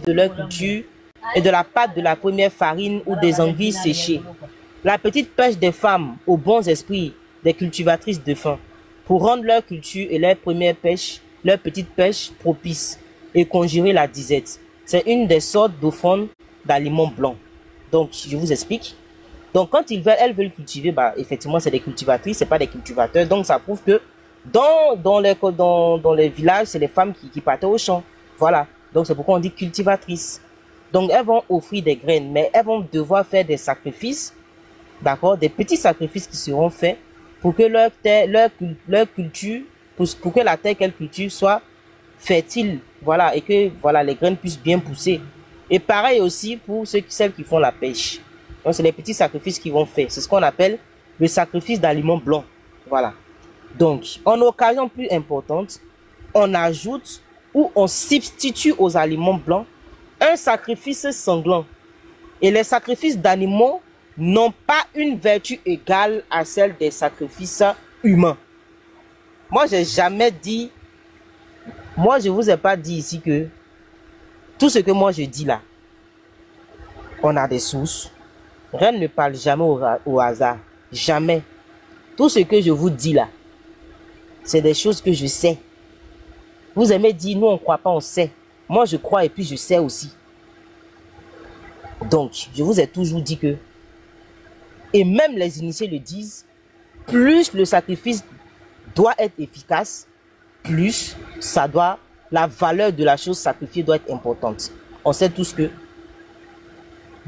de leur culture et de la pâte de la première farine ou des anguilles séchées. La petite pêche des femmes aux bons esprits, des cultivatrices de faim, pour rendre leur culture et leur première pêche, leur petite pêche propice et conjurer la disette. C'est une des sortes d'offrandes d'aliments blancs. Donc, je vous explique. Donc, quand elles veulent cultiver, bah, effectivement, c'est des cultivatrices, c'est pas des cultivateurs. Donc, ça prouve que dans les villages, c'est les femmes qui partent au champ. Voilà. Donc, c'est pourquoi on dit cultivatrices. Donc, elles vont offrir des graines, mais elles vont devoir faire des sacrifices, d'accord, des petits sacrifices qui seront faits pour que leur culture, pour que la terre qu'elles cultivent soit fertile, voilà, et que voilà, les graines puissent bien pousser. Et pareil aussi pour celles qui font la pêche. Donc, c'est les petits sacrifices qu'ils vont faire. C'est ce qu'on appelle le sacrifice d'aliments blancs. Voilà. Donc, en occasion plus importante, on ajoute ou on substitue aux aliments blancs un sacrifice sanglant. Et les sacrifices d'animaux n'ont pas une vertu égale à celle des sacrifices humains. Moi, j'ai jamais dit, moi, je vous ai pas dit ici que tout ce que moi je dis là, on a des sources. Rien ne parle jamais au hasard. Jamais. Tout ce que je vous dis là, c'est des choses que je sais. Vous aimez dire, nous on ne croit pas, on sait. Moi je crois et puis je sais aussi. Donc, je vous ai toujours dit que, et même les initiés le disent, plus le sacrifice doit être efficace, plus la valeur de la chose sacrifiée doit être importante. On sait tous que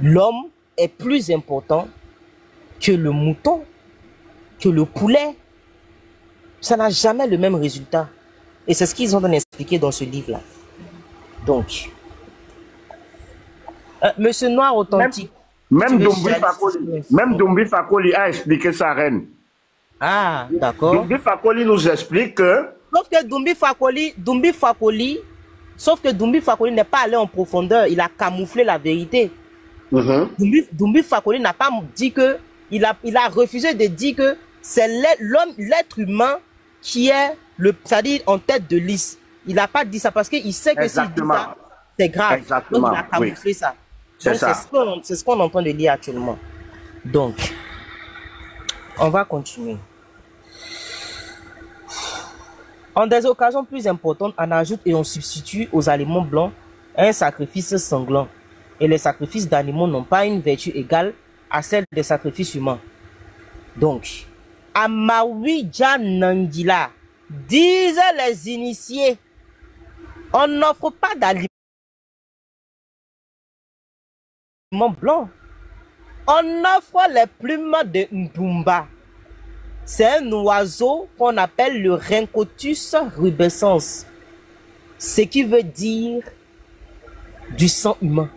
l'homme est plus important que le mouton, que le poulet. Ça n'a jamais le même résultat. Et c'est ce qu'ils ont expliqué dans ce livre-là. Donc, Monsieur Noir Authentique. Même Doumbé Fakoli a expliqué ça, reine. Ah, d'accord. Doumbé Fakoli nous explique que... Sauf que Doumbé Fakoli n'est pas allé en profondeur. Il a camouflé la vérité. Doumbé Fakoli n'a pas dit que... Il a refusé de dire que c'est l'être humain qui est c'est-à-dire en tête de liste. Il n'a pas dit ça parce qu'il sait que s'il dit ça, c'est grave. Exactement. Donc il a camouflé ça. C'est ça. C'est ce qu'on est en train de lire actuellement. Donc, on va continuer. En des occasions plus importantes, on ajoute et on substitue aux aliments blancs un sacrifice sanglant. Et les sacrifices d'animaux n'ont pas une vertu égale à celle des sacrifices humains. Donc, Amawija Nangila, disent les initiés, on n'offre pas d'aliments blancs. On offre les plumes de Ndumba. C'est un oiseau qu'on appelle le Rhynchotus rubescens, ce qui veut dire du sang humain.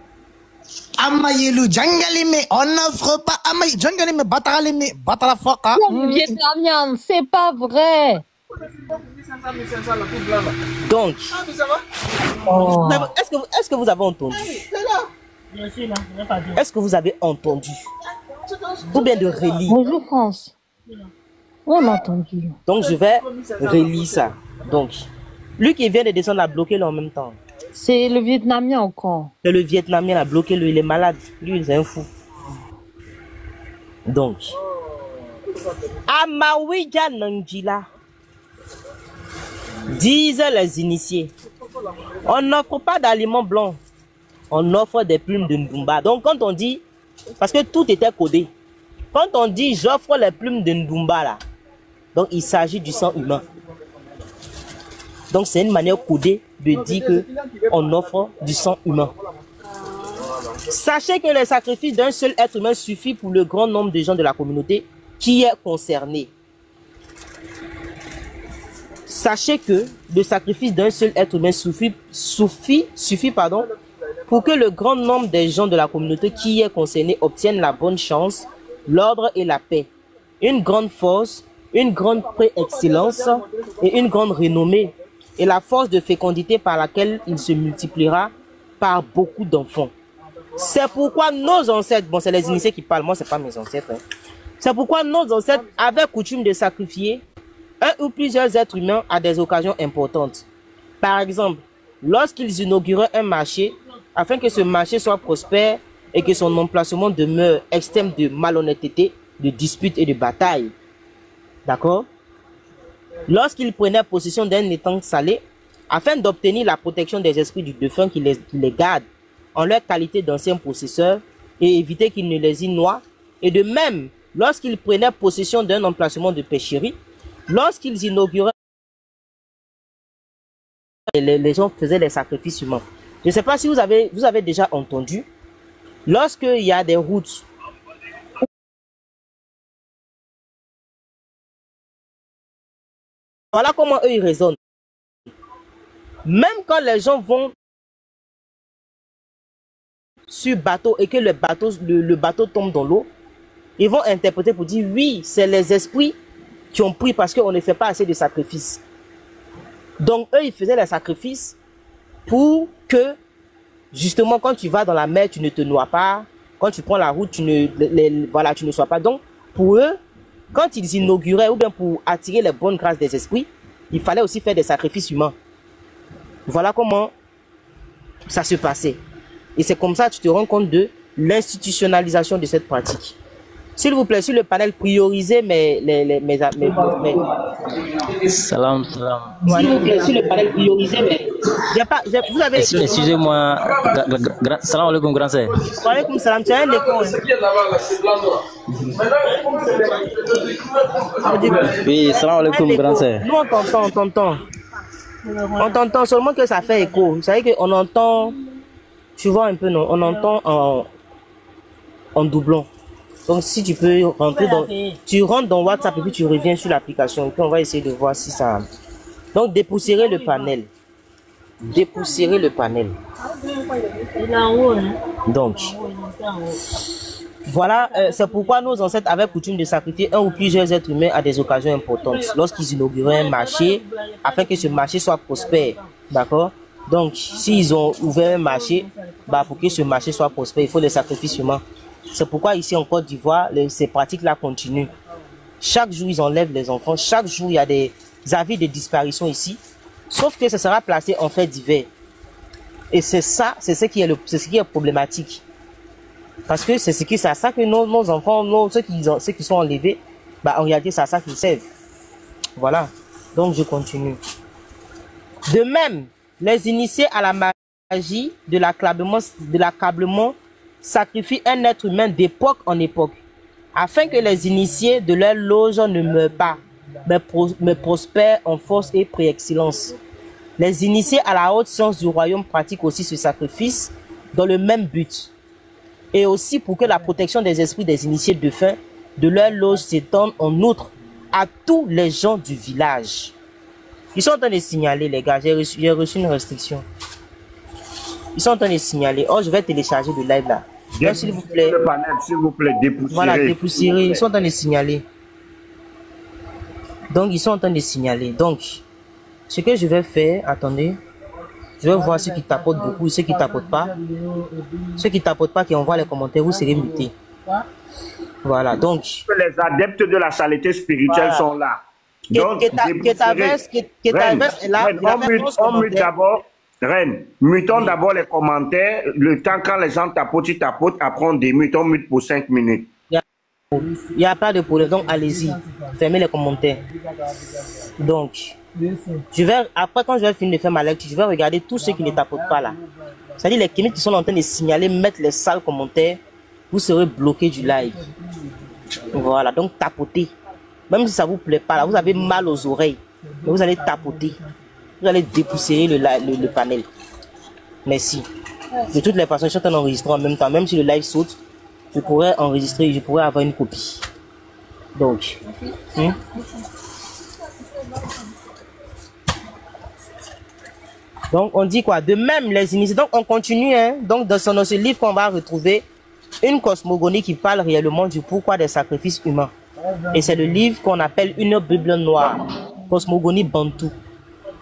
Amayelu Djangalime, on n'offre pas Amay Djangalime Batalime Batalafoka. Vietnamien, c'est pas vrai. Donc, est-ce que vous avez entendu? Est-ce que vous avez entendu? Ou bien de relire? Bonjour France. On a entendu. Donc je vais relire ça. Donc, lui qui vient de descendre a bloqué là en même temps. C'est le Vietnamien encore. C'est le Vietnamien a bloqué lui, il est malade. Lui, il est un fou. Donc, Amawija Nangila, disent les initiés, on n'offre pas d'aliments blancs, on offre des plumes de Ndumba. Donc quand on dit, parce que tout était codé, quand on dit j'offre les plumes de Ndumba là, donc il s'agit du sang humain. Donc c'est une manière codée de dire que on offre du sang humain. Sachez que le sacrifice d'un seul être humain suffit pour le grand nombre de gens de la communauté qui est concerné. Sachez que le sacrifice d'un seul être humain suffit pour que le grand nombre des gens de la communauté qui est concerné obtiennent la bonne chance, l'ordre et la paix, une grande force, une grande préexcellence et une grande renommée, et la force de fécondité par laquelle il se multipliera par beaucoup d'enfants. C'est pourquoi nos ancêtres, bon c'est les initiés qui parlent, moi c'est pas mes ancêtres, hein. C'est pourquoi nos ancêtres avaient coutume de sacrifier un ou plusieurs êtres humains à des occasions importantes. Par exemple, lorsqu'ils inauguraient un marché, afin que ce marché soit prospère et que son emplacement demeure extrême de malhonnêteté, de disputes et de batailles. D'accord? Lorsqu'ils prenaient possession d'un étang salé, afin d'obtenir la protection des esprits du défunt qui les gardent en leur qualité d'anciens possesseurs et éviter qu'ils ne les y noient, et de même, lorsqu'ils prenaient possession d'un emplacement de pêcherie, lorsqu'ils inauguraient, les gens faisaient les sacrifices humains. Je ne sais pas si vous avez déjà entendu, lorsqu'il y a des routes, voilà comment eux ils raisonnent. Même quand les gens vont sur bateau et que le bateau tombe dans l'eau, ils vont interpréter pour dire oui, c'est les esprits qui ont pris parce qu'on ne fait pas assez de sacrifices. Donc eux, ils faisaient les sacrifices pour que, justement, quand tu vas dans la mer, tu ne te noies pas. Quand tu prends la route, tu ne sois pas. Donc, pour eux, quand ils inauguraient, ou bien pour attirer les bonnes grâces des esprits, il fallait aussi faire des sacrifices humains. Voilà comment ça se passait. Et c'est comme ça que tu te rends compte de l'institutionnalisation de cette pratique. S'il vous plaît, sur le panel, priorisez mes Salam. S'il vous plaît, sur le panel, priorisez mes... Vous avez... Excusez-moi. Salam alaikum, grand sœur. Wa alaikum salam. Tu as un écho. Oui, salam alaikum, grand sœur. Nous, on t'entend. On t'entend seulement que ça fait écho. Vous savez qu'on entend... Tu vois un peu, non? On entend en doublon. Donc si tu peux rentrer dans... Tu rentres dans WhatsApp et puis tu reviens sur l'application. Et puis on va essayer de voir si ça... Donc dépoussiérer le panel. Dépoussiérer le panel. Donc... Voilà, c'est pourquoi nos ancêtres avaient coutume de sacrifier un ou plusieurs êtres humains à des occasions importantes. Lorsqu'ils inauguraient un marché, afin que ce marché soit prospère. D'accord? Donc, s'ils ont ouvert un marché, pour que ce marché soit prospère, il faut les sacrifices humains. C'est pourquoi ici en Côte d'Ivoire, ces pratiques-là continuent. Chaque jour, ils enlèvent les enfants. Chaque jour, il y a des avis de disparition ici. Sauf que ça sera placé en fait divers. Et c'est ça, c'est ce qui est problématique. Parce que c'est à ça que nos enfants, ceux qui sont enlevés, en réalité, c'est à ça qu'ils servent. Voilà. Donc, je continue. De même, les initiés à la magie de l'accablement sacrifient un être humain d'époque en époque, afin que les initiés de leur loge ne meurent pas, mais prospèrent en force et préexcellence. Les initiés à la haute science du royaume pratiquent aussi ce sacrifice dans le même but, et aussi pour que la protection des esprits des initiés défunts de leur loge s'étende en outre à tous les gens du village. Ils sont en train de signaler, les gars, j'ai reçu une restriction. Ils sont en train de signaler. Oh, je vais télécharger le live là. S'il vous plaît. Le panel, s'il vous plaît, dépoussiérer. Voilà, dépoussiérer. Ils sont en train de signaler. Donc, ils sont en train de signaler. Donc, ce que je vais faire, attendez. Je vais voir ceux qui tapotent beaucoup et ceux qui tapotent pas. Ceux qui tapotent pas, qui envoient les commentaires, vous serez mutés. Voilà, donc. Les adeptes de la saleté spirituelle sont là. Donc, on mute d'abord. Reine, mutons d'abord les commentaires. Le temps quand les gens tapotent, après on démute, on mute pour 5 minutes. Il n'y a pas de problème, donc allez-y. Fermez les commentaires. Donc, après quand je vais finir de faire ma lecture, je vais regarder tous ceux qui ne tapotent pas là. C'est-à-dire les kémites qui sont en train de signaler, mettre les sales commentaires, vous serez bloqué du live. Voilà, donc tapotez. Même si ça vous plaît pas là, vous avez mal aux oreilles, vous allez tapoter. Vous allez dépoussiérer le panel. Merci. De toutes les façons, je suis en train d'enregistrer en même temps. Même si le live saute, je pourrais enregistrer, je pourrais avoir une copie. Donc. Donc, on dit quoi? De même, les initiés. Donc, on continue. Hein? Donc, dans ce livre qu'on va retrouver, une cosmogonie qui parle réellement du pourquoi des sacrifices humains. Et c'est le livre qu'on appelle une Bible noire. Cosmogonie Bantou.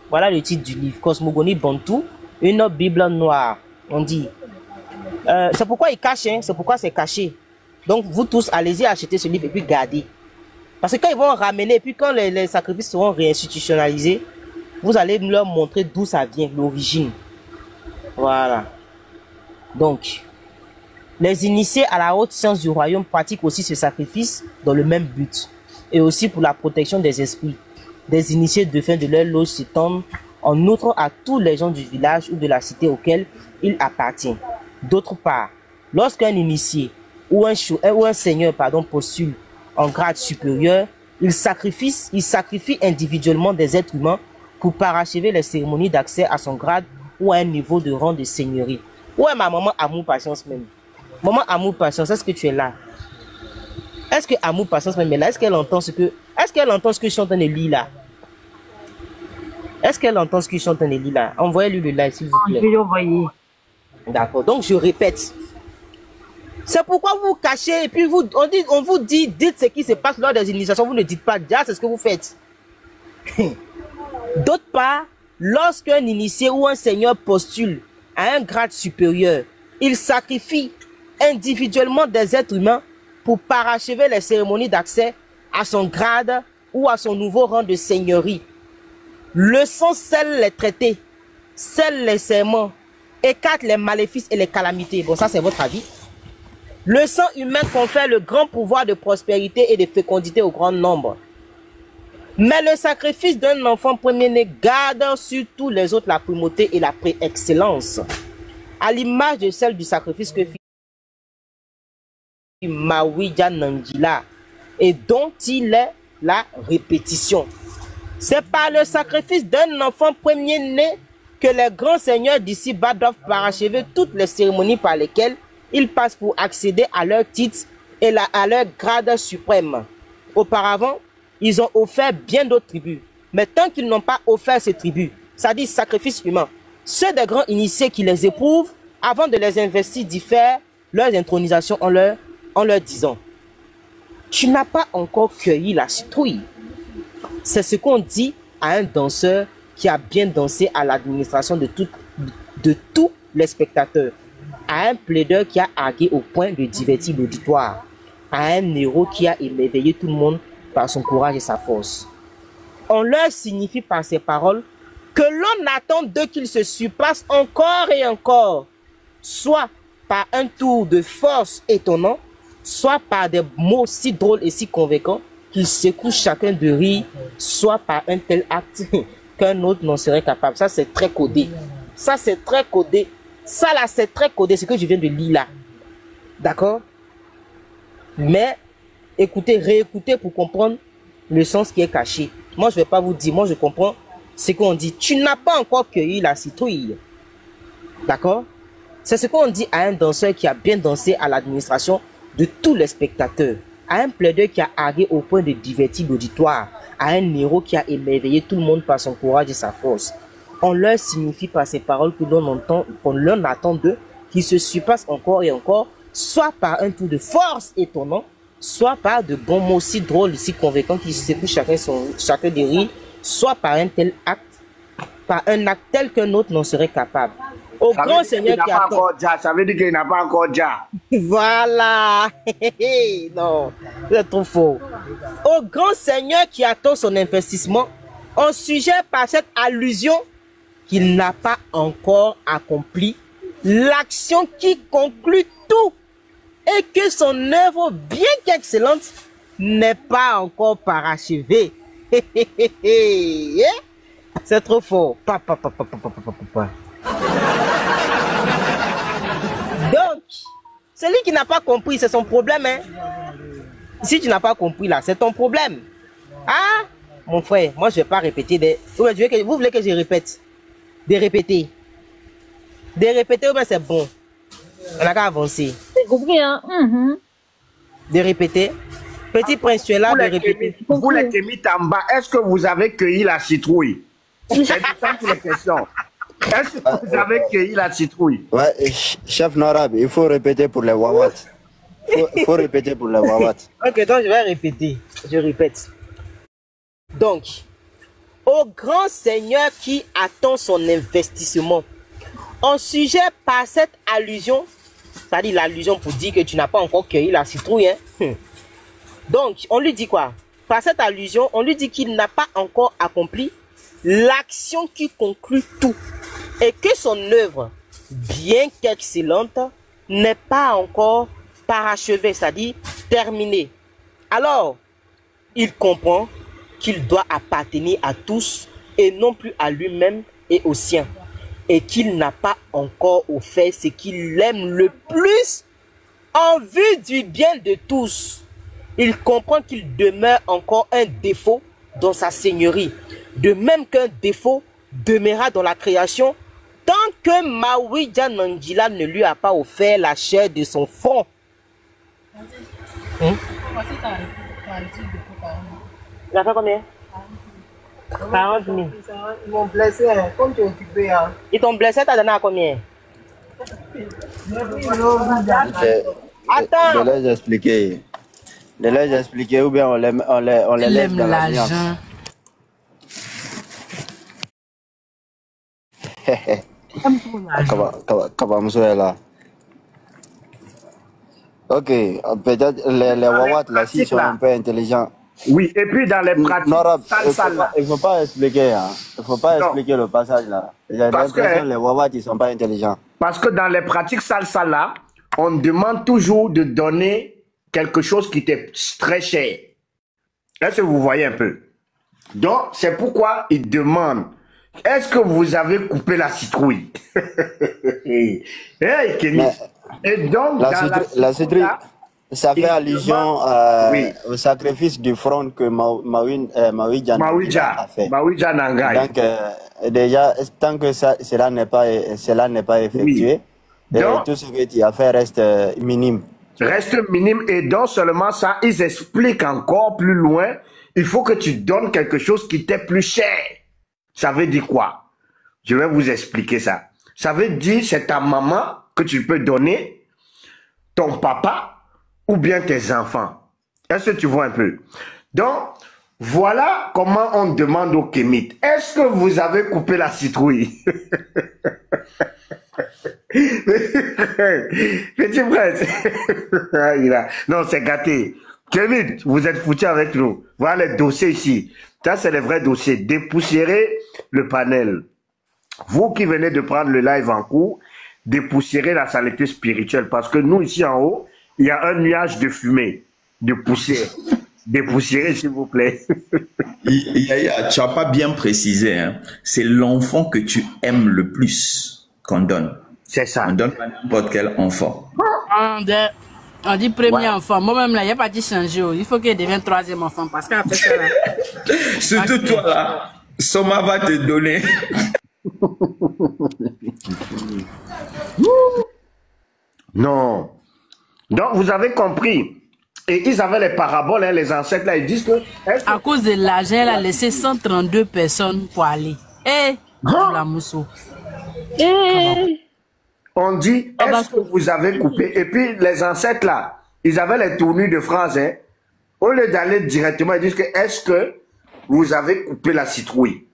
Voilà le titre du livre, Cosmogonie Bantou, une Bible noire, on dit. C'est pourquoi il cache, hein, c'est pourquoi c'est caché. Donc vous tous, allez-y acheter ce livre et puis gardez. Parce que quand ils vont ramener, et puis quand les sacrifices seront réinstitutionnalisés, vous allez leur montrer d'où ça vient, l'origine. Voilà. Donc, les initiés à la haute science du royaume pratiquent aussi ce sacrifice dans le même but, et aussi pour la protection des esprits. Des initiés défunts de leur loge s'étendent en outre à tous les gens du village ou de la cité auquel il appartient. D'autre part, lorsqu'un initié ou un seigneur postule en grade supérieur, il sacrifie individuellement des êtres humains pour parachever les cérémonies d'accès à son grade ou à un niveau de rang de seigneurie. Où est ma maman Amour Patience même? Maman Amour Patience, est-ce que tu es là? Est-ce que Amour Patience même est là? Est-ce qu'elle entend ce que je suis en train de lire là? Est-ce qu'elle entend ce que je suis en train de lire là? Envoyez-lui le live s'il vous plaît. Je vais lui envoyer. D'accord, donc je répète. C'est pourquoi vous cachez et puis on vous dit, dites ce qui se passe lors des initiations, vous ne dites pas, déjà c'est ce que vous faites. D'autre part, lorsqu'un initié ou un seigneur postule à un grade supérieur, il sacrifie individuellement des êtres humains pour parachever les cérémonies d'accès à son grade ou à son nouveau rang de seigneurie. Le sang scelle les traités, scelle les serments, écarte les maléfices et les calamités. Bon, ça c'est votre avis. Le sang humain confère le grand pouvoir de prospérité et de fécondité au grand nombre. Mais le sacrifice d'un enfant premier-né garde sur tous les autres la primauté et la préexcellence, à l'image de celle du sacrifice que fit Mawija Nangila et dont il est la répétition. C'est par le sacrifice d'un enfant premier-né que les grands seigneurs d'ici-bas doivent parachever toutes les cérémonies par lesquelles ils passent pour accéder à leur titre et à leur grade suprême. Auparavant, ils ont offert bien d'autres tribus. Mais tant qu'ils n'ont pas offert ces tribus, c'est-à-dire sacrifices humains, ceux des grands initiés qui les éprouvent, avant de les investir, diffèrent leur intronisation en leur disant: tu n'as pas encore cueilli la citrouille. C'est ce qu'on dit à un danseur qui a bien dansé à l'administration de tous les spectateurs, à un plaideur qui a argué au point de divertir l'auditoire, à un héros qui a émerveillé tout le monde par son courage et sa force. On leur signifie par ces paroles que l'on attend d'eux qu'ils se surpassent encore et encore, soit par un tour de force étonnant, soit par des mots si drôles et si convaincants qu'ils secouent chacun de rire, soit par un tel acte qu'un autre n'en serait capable. Ça, c'est très codé. Ça, c'est très codé. Ça, là, c'est très codé, ce que je viens de lire là. D'accord? Mais, écoutez, réécoutez pour comprendre le sens qui est caché. Moi, je ne vais pas vous dire, moi, je comprends ce qu'on dit. Tu n'as pas encore cueilli la citrouille. D'accord? C'est ce qu'on dit à un danseur qui a bien dansé à l'administration de tous les spectateurs, à un plaideur qui a argué au point de divertir l'auditoire, à un héros qui a émerveillé tout le monde par son courage et sa force. On leur signifie par ces paroles que l'on attend d'eux qu'ils se surpassent encore et encore, soit par un tour de force étonnant, soit par de bons mots si drôles, si convaincants qu'ils secouent chacun des rires, soit par un tel acte, par un acte tel qu'un autre n'en serait capable. Au grand Seigneur qui attend. Ça veut dire qu'il n'a pas encore déjà. Voilà. Non, c'est trop faux. Au grand Seigneur qui attend son investissement, on suggère par cette allusion qu'il n'a pas encore accompli l'action qui conclut tout et que son œuvre, bien qu'excellente, n'est pas encore parachevée. C'est trop fort. Donc, celui qui n'a pas compris, c'est son problème. Hein? Si tu n'as pas compris là, c'est ton problème. Ah, mon frère, moi je ne vais pas répéter. Vous voulez que je répète? De répéter. De répéter, c'est bon. On n'a qu'à avancer. C'est compris, hein? De répéter. Petit prince, tu es là, de répéter. Vous les Kémites en bas, est-ce que vous avez cueilli la citrouille? C'est ça pour les questions. Est-ce que vous avez cueilli la citrouille? Ouais, chef Norab, il faut répéter pour les Wawat. Il faut répéter pour les Wawat. Ok, donc je vais répéter. Je répète. Donc, au grand Seigneur qui attend son investissement, on suggère par cette allusion, c'est-à-dire l'allusion pour dire que tu n'as pas encore cueilli la citrouille. Hein? Donc, on lui dit quoi? Par cette allusion, on lui dit qu'il n'a pas encore accompli l'action qui conclut tout et que son œuvre, bien qu'excellente, n'est pas encore parachevée, c'est-à-dire terminée. Alors, il comprend qu'il doit appartenir à tous et non plus à lui-même et aux siens, et qu'il n'a pas encore offert ce qu'il aime le plus en vue du bien de tous. Il comprend qu'il demeure encore un défaut dans sa seigneurie, de même qu'un défaut demeurera dans la création tant que Mawija Nangila ne lui a pas offert la chair de son front. Il a fait combien? 40 000. Ils m'ont blessé, comme tu es occupé. Ils t'ont blessé, t'as donné à combien? Attends. De les expliquer. De les expliquer ou bien on les laisse dans la science. Kabamso est là. Ok, peut-être les Wawat là, si sont un peu intelligents. Oui, et puis dans les pratiques, il ne faut pas expliquer, hein. Il ne faut pas expliquer le passage là. J'ai l'impression que les Wawat ils ne sont pas intelligents. Parce que dans les pratiques salsa là, on demande toujours de donner quelque chose qui était très cher. Est-ce que vous voyez un peu? Donc, c'est pourquoi ils demandent, est-ce que vous avez coupé la citrouille? Hey, Kenny. Et donc, la citrouille, ça fait allusion au sacrifice du front que Mawija a fait. Mawija Nangai. Donc, déjà, tant que cela n'est pas effectué, donc, tout ce que tu as fait reste minime. Reste minime, et donc seulement ça, ils expliquent encore plus loin, il faut que tu donnes quelque chose qui t'est plus cher. Ça veut dire quoi? Je vais vous expliquer ça. Ça veut dire c'est ta maman que tu peux donner, ton papa ou bien tes enfants. Est-ce que tu vois un peu? Donc, voilà comment on demande au Kémite. Est-ce que vous avez coupé la citrouille? Petit prince. Non, c'est gâté. Kémite, vous êtes foutu avec nous. Voilà les dossiers ici. Ça, c'est les vrais dossiers. Dépoussiérez le panel. Vous qui venez de prendre le live en cours, dépoussiérez la saleté spirituelle. Parce que nous, ici en haut, il y a un nuage de fumée, de poussière. Dépoussiérez, s'il vous plaît. Yaya, tu n'as pas bien précisé. Hein. C'est l'enfant que tu aimes le plus qu'on donne. C'est ça. On donne pas n'importe quel enfant. On dit premier enfant. Moi-même, là, il n'y a pas dit changer. Il faut qu'il devienne troisième enfant parce qu'elle a fait ça. Là. Surtout toi, là. Soma va te donner. Non. Donc, vous avez compris. Et ils avaient les paraboles, hein, les ancêtres, là, ils disent que... À cause de l'argent, elle a laissé 132 personnes pour aller. La mousseau. On dit, est-ce que vous avez coupé? Et puis, les ancêtres, là, ils avaient les tournures de phrases, hein. Au lieu d'aller directement, ils disent que, est-ce que vous avez coupé la citrouille?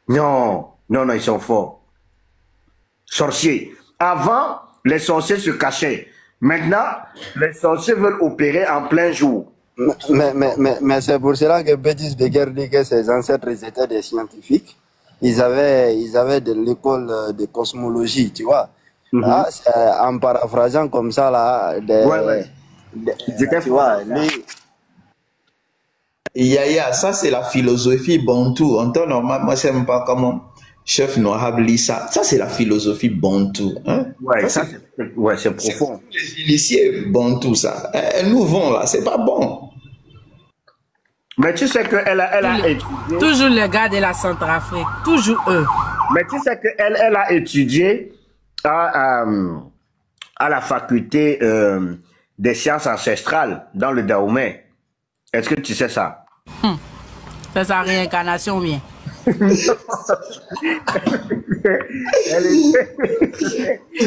Non, non, non, ils sont forts. Sorciers. Avant, les sorciers se cachaient. Maintenant, les sorciers veulent opérer en plein jour. Mais c'est pour cela que Bétis Beguer dit que ses ancêtres étaient des scientifiques. Ils avaient de l'école de cosmologie, tu vois. Là, en paraphrasant comme ça, là, tu vois, Yaya, ça c'est la philosophie bantou. En temps normal, moi je n'aime pas comment chef Noahab lit ça. Ça c'est la philosophie bantou. Hein? Ouais, c'est profond. Les initiés bantou, ça. Nous vont là, c'est pas bon. Mais tu sais qu'elle a étudié... Toujours les gars de la Centrafrique, toujours eux. Mais tu sais qu'elle a étudié à la faculté des sciences ancestrales dans le Dahomey. Est-ce que tu sais ça? C'est sa réincarnation bien.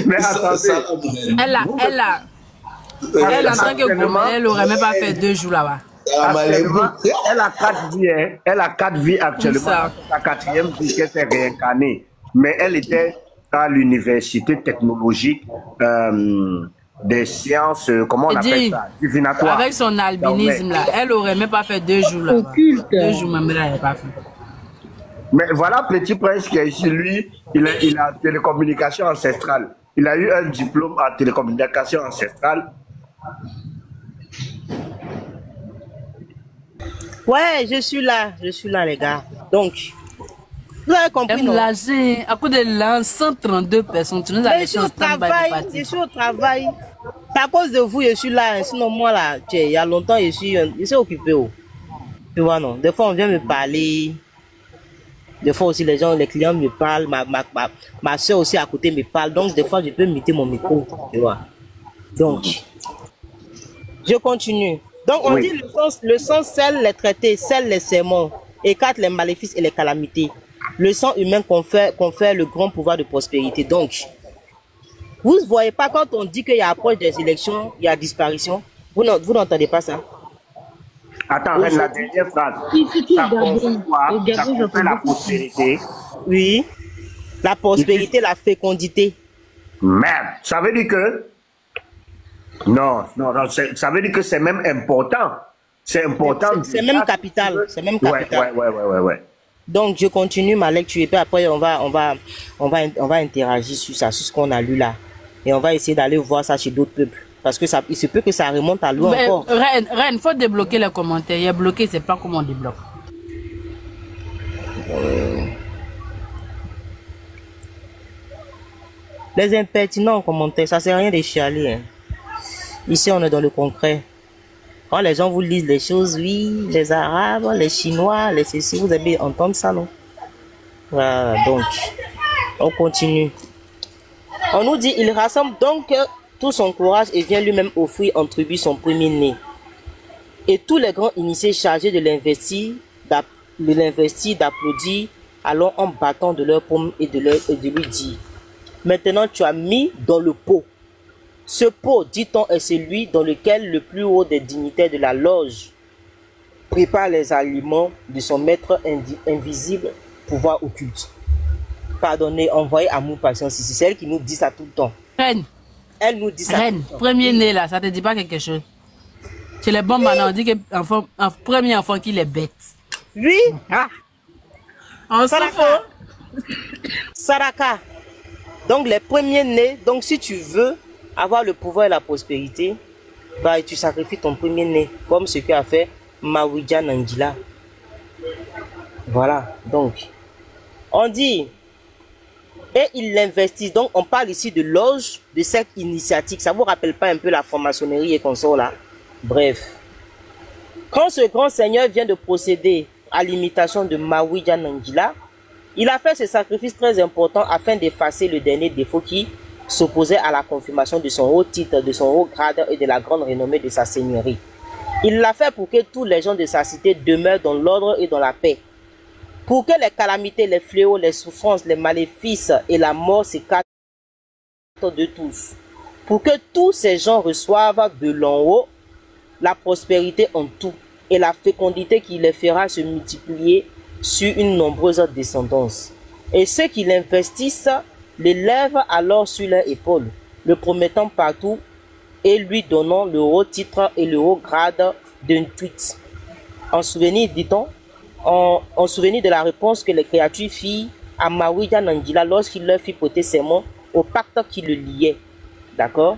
Mais attendez. Elle, en tant que gourmet, elle n'aurait même pas fait 2 jours là-bas. Elle a 4 vies, hein. Elle a 4 vies actuellement. La 4e vie qu'elle s'est réincarnée. Mais elle était à l'université technologique des sciences, comment on appelle ça, divinatoires. Avec son albinisme là, elle aurait même pas fait 2 jours là-bas. 2 jours même, elle n'avait pas fait. Mais voilà Petit Prince qui est ici, lui, il a télécommunication ancestrale. Il a eu un diplôme en télécommunication ancestrale. Ouais, je suis là, les gars. Donc, vous avez compris, non? À cause de l'an, 132 personnes, tu nous as laissé au travail. Je suis au travail. C'est à cause de vous, je suis là. Sinon, moi, là, il y a longtemps, je suis occupé. Oh. Tu vois, non? Des fois, on vient me parler. Des fois aussi, les clients me parlent. Ma soeur aussi à côté me parle. Donc, des fois, je peux muter mon micro. Tu vois? Donc, je continue. Donc, on dit le sang scelle les traités, scelle les sermons, écarte les maléfices et les calamités. Le sang humain confère le grand pouvoir de prospérité. Donc, vous ne voyez pas quand on dit qu'il y a approche des élections, il y a disparition. Vous n'entendez pas ça? Attends, la dernière phrase. Ça confère la prospérité. Oui. La prospérité, la fécondité. Merde. Ça veut dire que... Non, ça veut dire que c'est même important. C'est important. C'est même capital. C'est même capital. Ouais. Donc, je continue ma lecture et puis après, on va interagir sur ça, sur ce qu'on a lu là. Et on va essayer d'aller voir ça chez d'autres peuples. Parce que il se peut que ça remonte à loin encore. Reine, il faut débloquer les commentaires. Il y a bloqué, c'est pas comment on débloque. Les impertinents commentaires, ça sert à rien de chialer. Hein. Ici, on est dans le concret. Quand les gens vous lisent les choses, oui, les Arabes, les Chinois, les ceci, vous avez entendre ça, non? Voilà, donc, on continue. On nous dit, il rassemble donc tout son courage et vient lui-même offrir en tribu son premier-né. Et tous les grands initiés chargés de l'investir, d'applaudir, allons en battant de leurs paumes et de lui dire, maintenant tu as mis dans le pot. Ce pot, dit-on, est celui dans lequel le plus haut des dignitaires de la loge prépare les aliments de son maître invisible, pouvoir occulte. Pardonnez, envoyez amour, patience ici. C'est elle qui nous dit ça tout le temps. Reine. Elle nous dit ça. Reine, premier né là, ça te dit pas quelque chose? Chez les bons maintenant, on dit que premier enfant qu'il est bête. Oui. Ah. On s'en fout. Saraka. Donc les premiers nés, donc si tu veux avoir le pouvoir et la prospérité, bah, tu sacrifies ton premier-né, comme ce qu'a fait Mawija Nangila. Voilà, donc, on dit, et il l'investit, donc on parle ici de loge, de cette initiative, ça vous rappelle pas un peu la franc-maçonnerie et consorts là? Bref, quand ce grand seigneur vient de procéder à l'imitation de Mawija Nangila, il a fait ce sacrifice très important afin d'effacer le dernier défaut qui s'opposait à la confirmation de son haut titre, de son haut grade et de la grande renommée de sa seigneurie. Il l'a fait pour que tous les gens de sa cité demeurent dans l'ordre et dans la paix. Pour que les calamités, les fléaux, les souffrances, les maléfices et la mort s'écartent de tous. Pour que tous ces gens reçoivent de l'en haut la prospérité en tout et la fécondité qui les fera se multiplier sur une nombreuse descendance. Et ceux qui l'investissent l'élève alors sur leur épaule, le promettant partout et lui donnant le haut titre et le haut grade d'un tweet. En souvenir, dit-on, en souvenir de la réponse que les créatures firent à Mawija Nangila lorsqu'il leur fit prêter serment au pacte qui le liait. D'accord?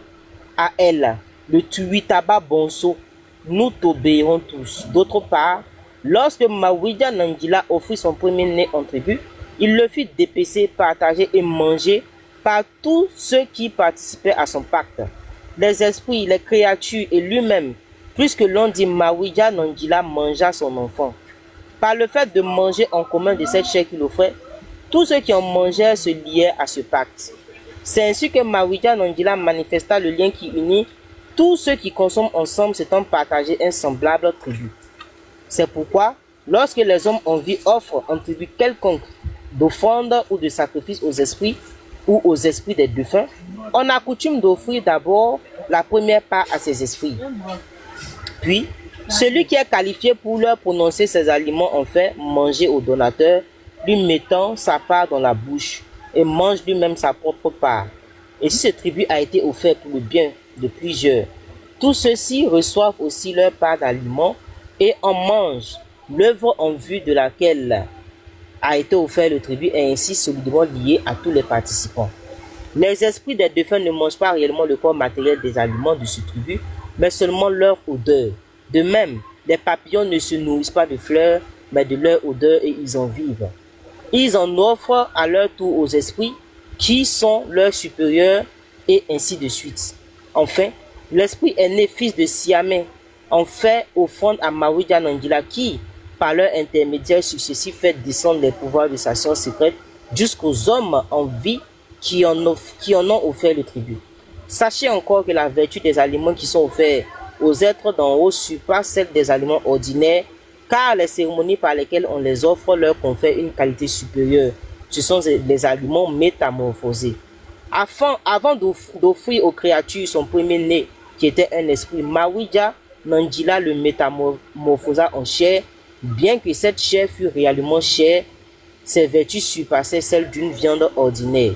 À elle, le Tuitaba Bonso, nous t'obéirons tous. D'autre part, lorsque Mawija Nangila offrit son premier-né en tribu, il le fit dépecer, partager et manger par tous ceux qui participaient à son pacte. Les esprits, les créatures et lui-même, puisque l'on dit Mawija Nangila mangea son enfant. Par le fait de manger en commun de cette chair qu'il offrait, tous ceux qui en mangèrent se liaient à ce pacte. C'est ainsi que Mawija Nangila manifesta le lien qui unit tous ceux qui consomment ensemble s'étant partagé un semblable tribut. C'est pourquoi, lorsque les hommes en vie offrent un tribut quelconque d'offrande ou de sacrifice aux esprits ou aux esprits des défunts, on a coutume d'offrir d'abord la première part à ces esprits. Puis, celui qui est qualifié pour leur prononcer ces aliments en fait manger au donateur, lui mettant sa part dans la bouche et mange lui-même sa propre part. Et si ce tribut a été offert pour le bien de plusieurs, tous ceux-ci reçoivent aussi leur part d'aliments et en mangent, l'œuvre en vue de laquelle a été offert le tribut est ainsi solidement lié à tous les participants. Les esprits des défunts ne mangent pas réellement le corps matériel des aliments de ce tribut, mais seulement leur odeur. De même, les papillons ne se nourrissent pas de fleurs, mais de leur odeur et ils en vivent. Ils en offrent à leur tour aux esprits qui sont leurs supérieurs et ainsi de suite. Enfin, l'esprit aîné, fils de Siamé, en fait offrande à Mawija Nangila qui, par leur intermédiaire successif, fait descendre les pouvoirs de sa science secrète jusqu'aux hommes en vie qui en ont offert le tribut. Sachez encore que la vertu des aliments qui sont offerts aux êtres d'en haut surpasse celle des aliments ordinaires, car les cérémonies par lesquelles on les offre leur confèrent une qualité supérieure. Ce sont les aliments métamorphosés. Avant d'offrir aux créatures son premier-né, qui était un esprit, Mawija Nangila le métamorphosa en chair. Bien que cette chair fût réellement chair, ses vertus surpassaient celles d'une viande ordinaire.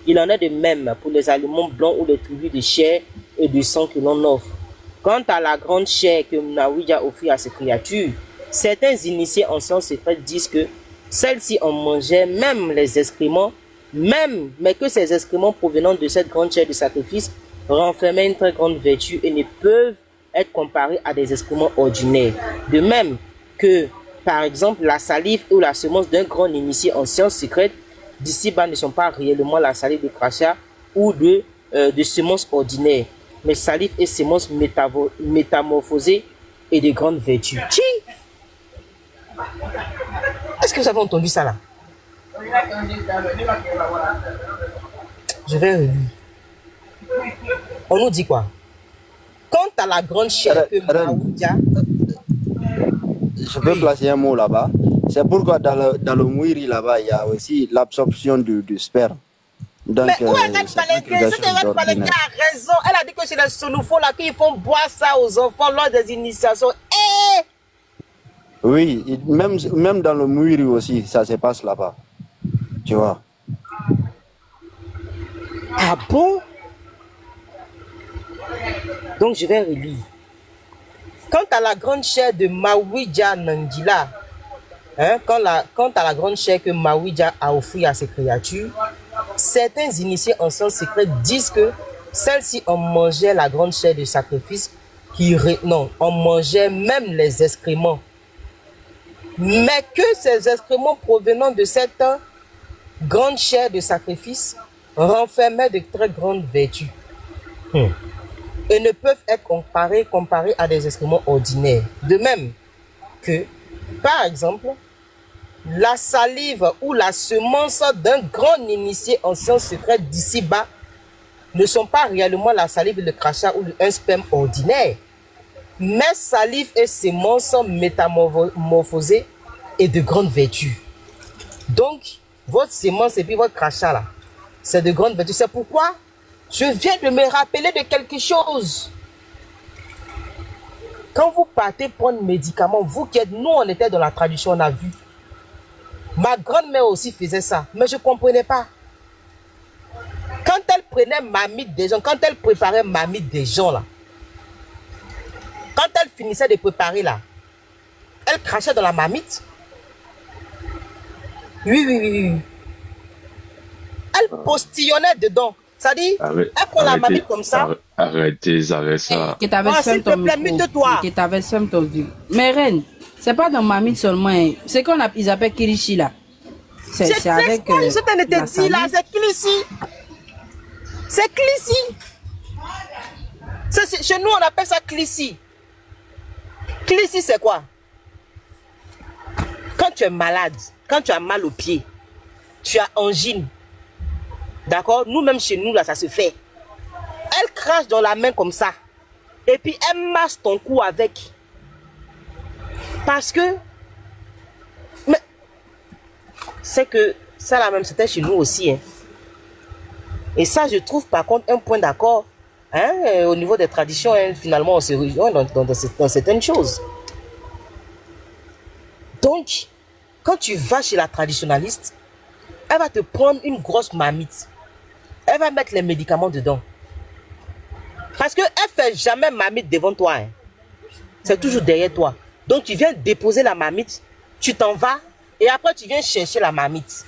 Il en est de même pour les aliments blancs ou les tribus de chair et de sang que l'on offre. Quant à la grande chair que Mawija offrit à ses créatures, certains initiés en sciences secrètes disent que celle-ci en mangeait même les excréments, mais que ces excréments provenant de cette grande chair de sacrifice renfermaient une très grande vertu et ne peuvent être comparés à des excréments ordinaires. De même que, par exemple, la salive ou la semence d'un grand initié en sciences secrètes d'ici-bas ne sont pas réellement la salive de crachat ou de semences ordinaires, mais salive et semences métamorphosées et de grandes vertus. Est-ce que vous avez entendu ça là? Je vais relire. On nous dit quoi? Quant à la grande chair que Mawija... Je peux placer un mot là-bas. C'est pourquoi dans le Mouiri là-bas, il y a aussi l'absorption du sperme. Donc, mais où est cette Palégué a raison. Elle a dit que c'est les Sonofos là qui font boire ça aux enfants lors des initiations. Oui, même dans le Mouiri aussi, ça se passe là-bas. Tu vois. Ah bon? Donc je vais relire. Quant à la grande chair de Mawija Nangila, quant à la grande chair que Mawija a offert à ses créatures, certains initiés en sciences secrètes disent que celle-ci en mangeait la grande chair de sacrifice, on mangeait même les excréments. Mais que ces excréments provenant de cette grande chair de sacrifice renfermaient de très grandes vertus. Et ne peuvent être comparés à des excréments ordinaires. De même que, par exemple, la salive ou la semence d'un grand initié en sciences secrètes d'ici-bas ne sont pas réellement la salive, le crachat ou un sperme ordinaire, mais salive et semences métamorphosées et de grandes vertus. Donc, votre semence et puis votre crachat là, c'est de grandes vertus. C'est pourquoi je viens de me rappeler de quelque chose. Quand vous partez prendre médicaments, vous qui êtes, nous on était dans la tradition, on a vu. Ma grand-mère aussi faisait ça, mais je ne comprenais pas. Quand elle prenait mamite des gens, quand elle préparait mamite des gens là, quand elle finissait de préparer là, elle crachait dans la mamite. Oui. Elle postillonnait dedans. Ça dit, elle prend la mamite comme ça. Arrêtez ça. Que t'avais s'il te plaît, mute-toi. Que t'avais fait ton vie. Mais reine, c'est pas dans mamite seulement. C'est qu'on ils appellent kirishi là. C'est avec. Je t'en ai dit là, c'est kirishi. C'est klissi. Chez nous, on appelle ça klissi. Klissi, c'est quoi? Quand tu es malade, quand tu as mal au pied, tu as angine. D'accord? Nous-mêmes, chez nous, là, ça se fait. Elle crache dans la main comme ça. Et puis, elle masse ton cou avec. Parce que... Mais... C'est que... Ça, là, même, c'était chez nous aussi, hein. Et ça, je trouve par contre un point d'accord. Au niveau des traditions, finalement, on se rejoint dans certaines choses. Donc, quand tu vas chez la traditionnaliste, elle va te prendre une grosse mamite. Elle va mettre les médicaments dedans. Parce qu'elle ne fait jamais mamite devant toi. C'est toujours derrière toi. Donc, tu viens déposer la mamite, tu t'en vas, Et après, tu viens chercher la marmite.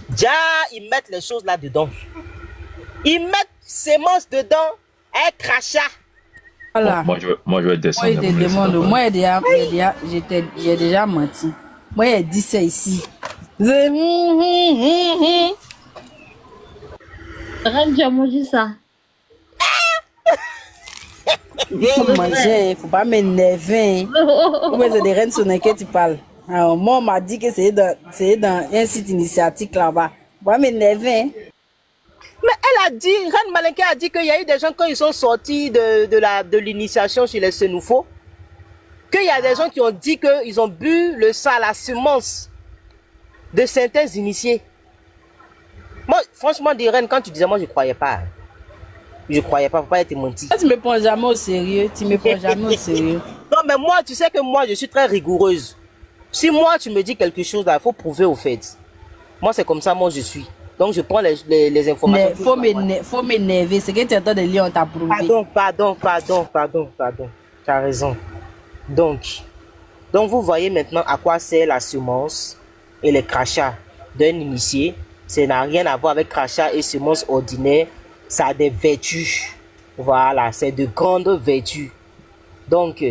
Déjà, ils mettent les choses là-dedans. Ils mettent semences dedans, un crachat. Voilà. Moi, je vais descendre. Moi, j'ai déjà menti. Moi, j'ai dit ça ici. Reine, tu as mangé ça. Il faut pas m'énerver. Pourquoi c'est des reines sur lesquelles tu parles? Alors, moi, on m'a dit que c'est dans un site initiatique là-bas. Faut pas m'énerver. Mais elle a dit, Reine Malinké a dit qu'il y a eu des gens quand ils sont sortis de l'initiation chez les Senoufo, qu'il y a des gens qui ont dit qu'ils ont bu le sang à la semence de certains initiés. Moi, franchement, des Reines, quand tu disais, moi, je croyais pas. Je croyais pas, faut pas être menti. Tu me prends jamais au sérieux, Non, mais moi, tu sais que moi, je suis très rigoureuse. Si moi, tu me dis quelque chose, il faut prouver au fait. Moi, c'est comme ça, moi, je suis. Donc, je prends les informations. Mais faut m'énerver. C'est que tu entends de lire, on t'a prouvé. Pardon. Tu as raison. Donc, vous voyez maintenant à quoi sert la semence et les crachats d'un initié. Ça n'a rien à voir avec crachats et semences ordinaires. Ça a des vertus. Voilà, c'est de grandes vertus. Donc,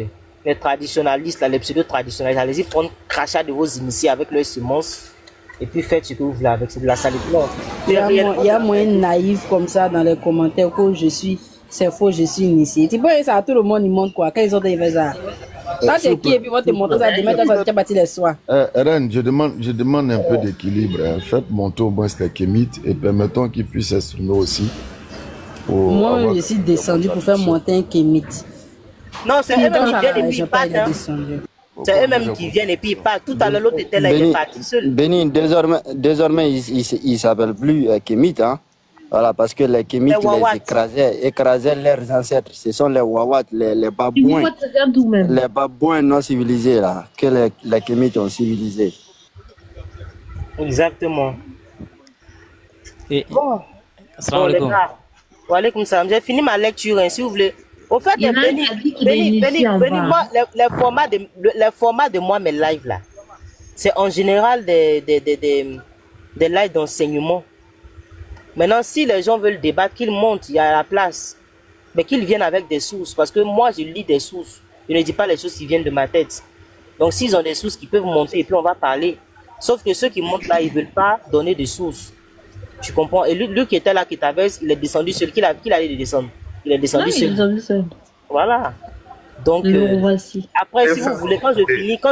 les traditionalistes, les pseudo-traditionalistes, allez-y prendre crachat de vos initiés avec leurs semences. Et puis faites ce que vous voulez avec, c'est de la saleté. Il y a moins naïf comme ça dans les commentaires que c'est faux, je suis initié. Tu peux ça à tout le monde, ils montrent quoi, quand ils ont fait ça. Quand c'est qui et puis vont te montrer ça, demain quand tu as bâti les soins. Reine, je demande un peu d'équilibre. Faites monter au moins les kémites et permettons qu'ils puissent s'exprimer aussi. Moi, je suis descendu pour faire monter un kémite. Non, c'est eux-mêmes qui viennent et puis ils partent. C'est eux-mêmes qui viennent et puis ils partent. Tout à l'heure, l'autre était là, il est parti seul. Béni, désormais, il ne s'appelle plus kémite. Hein? Voilà, parce que les kémites, ils écrasaient leurs ancêtres. Ce sont les wawats, les babouins. Les babouins non civilisés, là, que les kémites ont civilisés. Exactement. Et... Bon, les gars. Walaikum salam. J'ai fini ma lecture, hein, si vous voulez. Au fait, Béni, moi, les formats de moi, mes lives là, c'est en général des lives d'enseignement. Maintenant, si les gens veulent débattre, qu'ils montent, il y a la place. Mais qu'ils viennent avec des sources. Parce que moi, je lis des sources. Je ne dis pas les choses qui viennent de ma tête. Donc, s'ils ont des sources qui peuvent monter, et puis on va parler. Sauf que ceux qui montent là, ils ne veulent pas donner de sources. Tu comprends? Et lui qui était là, qui t'avait, il est descendu seul. Qu'il allait descendre? Il est descendu seul. Voilà. Donc, après, si vous voulez, quand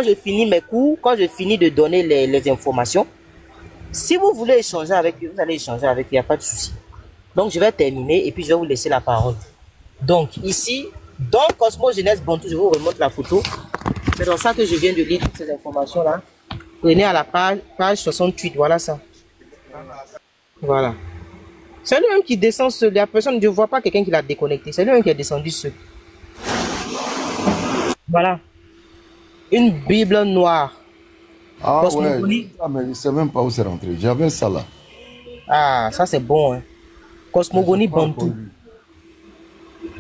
je finis mes cours, quand je finis de donner les informations, si vous voulez échanger avec eux, vous allez échanger avec eux, il n'y a pas de souci. Donc, je vais terminer et puis je vais vous laisser la parole. Donc, ici, dans Cosmo Jeunesse Bantou, je vous remonte la photo. C'est dans ça que je viens de lire toutes ces informations-là. Prenez à la page 68, voilà ça. Voilà. C'est lui-même qui descend seul. La personne, je ne vois pas quelqu'un qui l'a déconnecté. C'est lui-même qui est descendu seul. Voilà. Une Bible noire. Ah ouais, mais je ne sais même pas où c'est rentré. J'avais ça là. Ah, ça c'est bon. Hein. Cosmogonie Bantou.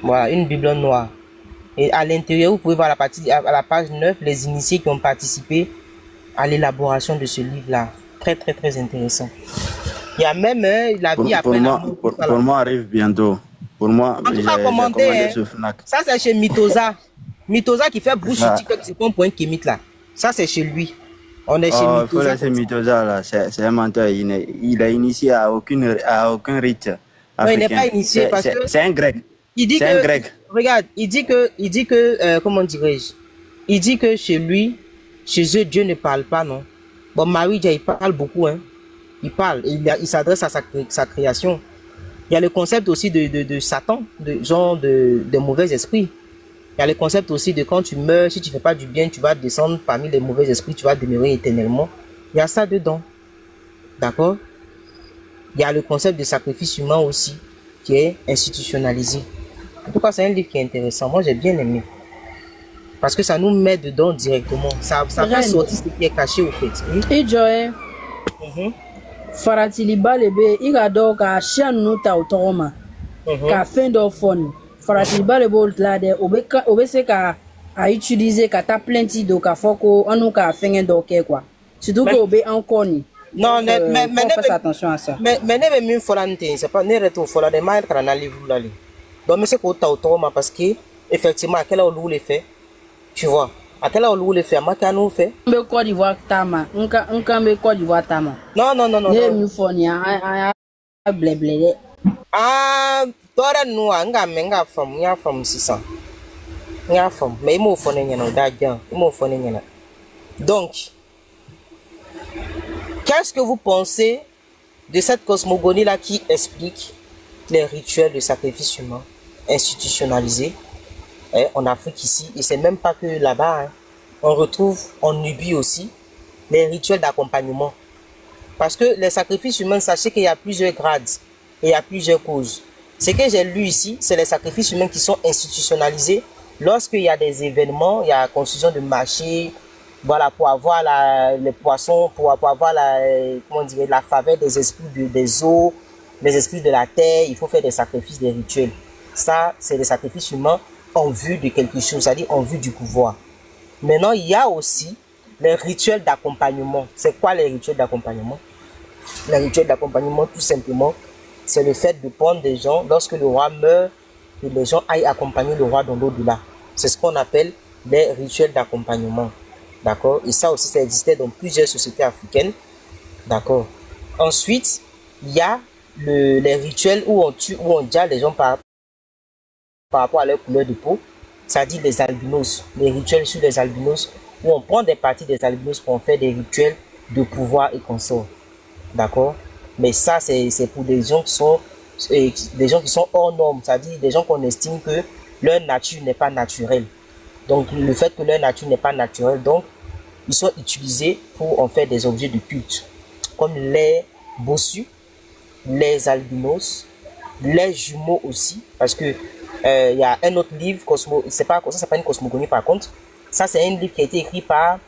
Voilà, une Bible noire. Et à l'intérieur, vous pouvez voir à la page 9, les initiés qui ont participé à l'élaboration de ce livre-là. Très, très, très intéressant. Il y a même la vie après la mort. Pour moi, arrive bientôt. Pour moi, j'ai commandé ce Fnac. Ça, c'est chez Mitosa. Mitosa qui fait bouche sur TikTok, c'est pas un point Kémite là. Ça, c'est chez lui. On est chez Mitosa. Il faut laisser Mitosa là. C'est un menteur. Il a initié à aucun rite. Non, il n'est pas initié parce que. C'est un grec. Il dit que. Grec. Regarde, il dit que. Comment dirais-je? Il dit que chez lui, chez eux, Dieu ne parle pas, non? Bon, Marie, il parle beaucoup, hein. Il parle, il s'adresse à sa création. Il y a le concept aussi de Satan, de mauvais esprits. Il y a le concept aussi de quand tu meurs, si tu ne fais pas du bien, tu vas descendre parmi les mauvais esprits, tu vas demeurer éternellement. Il y a ça dedans. D'accord? Il y a le concept de sacrifice humain aussi, qui est institutionnalisé. En tout cas, c'est un livre qui est intéressant. Moi, j'ai bien aimé. Parce que ça nous met dedans directement. Ça fait sortir ce qui est caché au fait. Et Joël. Faratili balebe igado ka chien no ta otoma ka fendo phone faratili balebe la de obese ka a utiliser ka ta plenty do ka foko anu ka fengen do ke quoi Surtout que Obé encore ni. Non, mais fasse attention à ça. Mais ne veut même faire l'antenne, c'est pas ne retour faire la démarche quand on a livre là. Donc mais c'est quoi autant parce que effectivement à quelle heure on le fait, tu vois. À quelle heure on le fait, ma canu fait. Me Côte d'Ivoire tama, on me Côte d'Ivoire tama. Non. Ne me foni a bleblé. Ah, toi nous nga femme, nga femme 600. Nga femme, mais il m'a foni nyana d'argent, il m'a foni nyana. Donc qu'est-ce que vous pensez de cette cosmogonie-là qui explique les rituels de sacrifice humain institutionnalisés en Afrique ici, et c'est même pas que là-bas, hein. On retrouve en Nubie aussi les rituels d'accompagnement. Parce que les sacrifices humains, sachez qu'il y a plusieurs grades et il y a plusieurs causes. Ce que j'ai lu ici, c'est les sacrifices humains qui sont institutionnalisés lorsqu'il y a des événements, il y a la construction de marchés, voilà, pour avoir les poissons, pour avoir la faveur des esprits des eaux, des esprits de la terre, il faut faire des sacrifices, des rituels. Ça, c'est des sacrifices humains en vue de quelque chose, c'est-à-dire en vue du pouvoir. Maintenant, il y a aussi les rituels d'accompagnement. C'est quoi les rituels d'accompagnement? Les rituels d'accompagnement, tout simplement, c'est le fait de prendre des gens, lorsque le roi meurt, que les gens aillent accompagner le roi dans l'au-delà. C'est ce qu'on appelle les rituels d'accompagnement. D'accord? Et ça aussi, ça existait dans plusieurs sociétés africaines. D'accord? Ensuite, il y a les rituels où on tue, où on diable les gens par rapport à leur couleur de peau. C'est-à-dire les albinos. Les rituels sur les albinos, où on prend des parties des albinos pour en faire des rituels de pouvoir et consort. D'accord? Mais ça, c'est pour des gens qui sont hors normes. C'est-à-dire des gens qu'on estime que leur nature n'est pas naturelle. Donc, le fait que leur nature n'est pas naturelle, donc, ils sont utilisés pour en faire des objets de culte, comme les bossus, les albinos, les jumeaux aussi, parce que il y a un autre livre, c'est pas une cosmogonie par contre, ça c'est un livre qui a été écrit par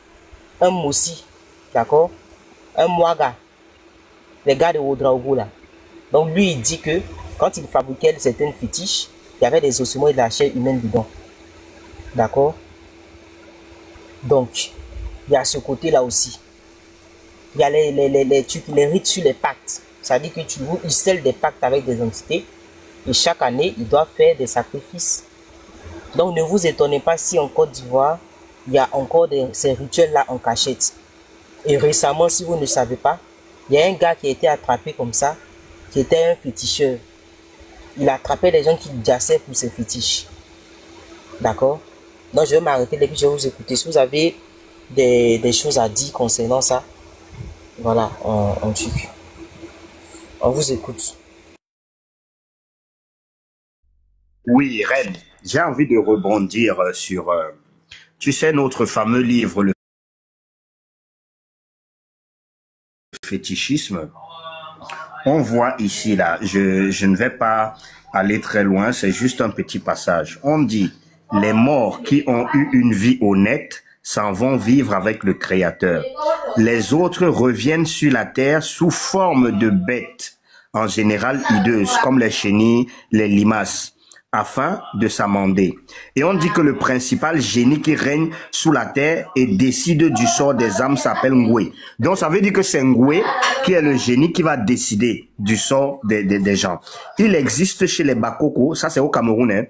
un Mossi, d'accord, un Mwaga, les gars de Ouedraogo là. Donc lui il dit que quand il fabriquait certaines fétiches, il y avait des ossements et de la chair humaine dedans, d'accord. Donc il y a ce côté là aussi. Il y a les rites sur les pactes. Ça dit que ils scellent des pactes avec des entités. Et chaque année, ils doivent faire des sacrifices. Donc ne vous étonnez pas si en Côte d'Ivoire, il y a encore ces rituels-là en cachette. Et récemment, si vous ne savez pas, il y a un gars qui a été attrapé comme ça, qui était un féticheur. Il attrapait les gens qui jassaient pour ces fétiches. D'accord? Donc je vais m'arrêter et puis je vais vous écouter. Si vous avez des choses à dire concernant ça, voilà, on vous écoute. Oui, Red, j'ai envie de rebondir sur, tu sais, notre fameux livre, le fétichisme. On voit ici, là, je ne vais pas aller très loin, c'est juste un petit passage. On dit, les morts qui ont eu une vie honnête s'en vont vivre avec le Créateur. Les autres reviennent sur la terre sous forme de bêtes, en général hideuses, comme les chenilles, les limaces, afin de s'amender. Et on dit que le principal génie qui règne sous la terre et décide du sort des âmes s'appelle Ngwe. Donc ça veut dire que c'est Ngwe qui est le génie qui va décider du sort des gens. Il existe chez les Bakoko, ça c'est au Cameroun, hein,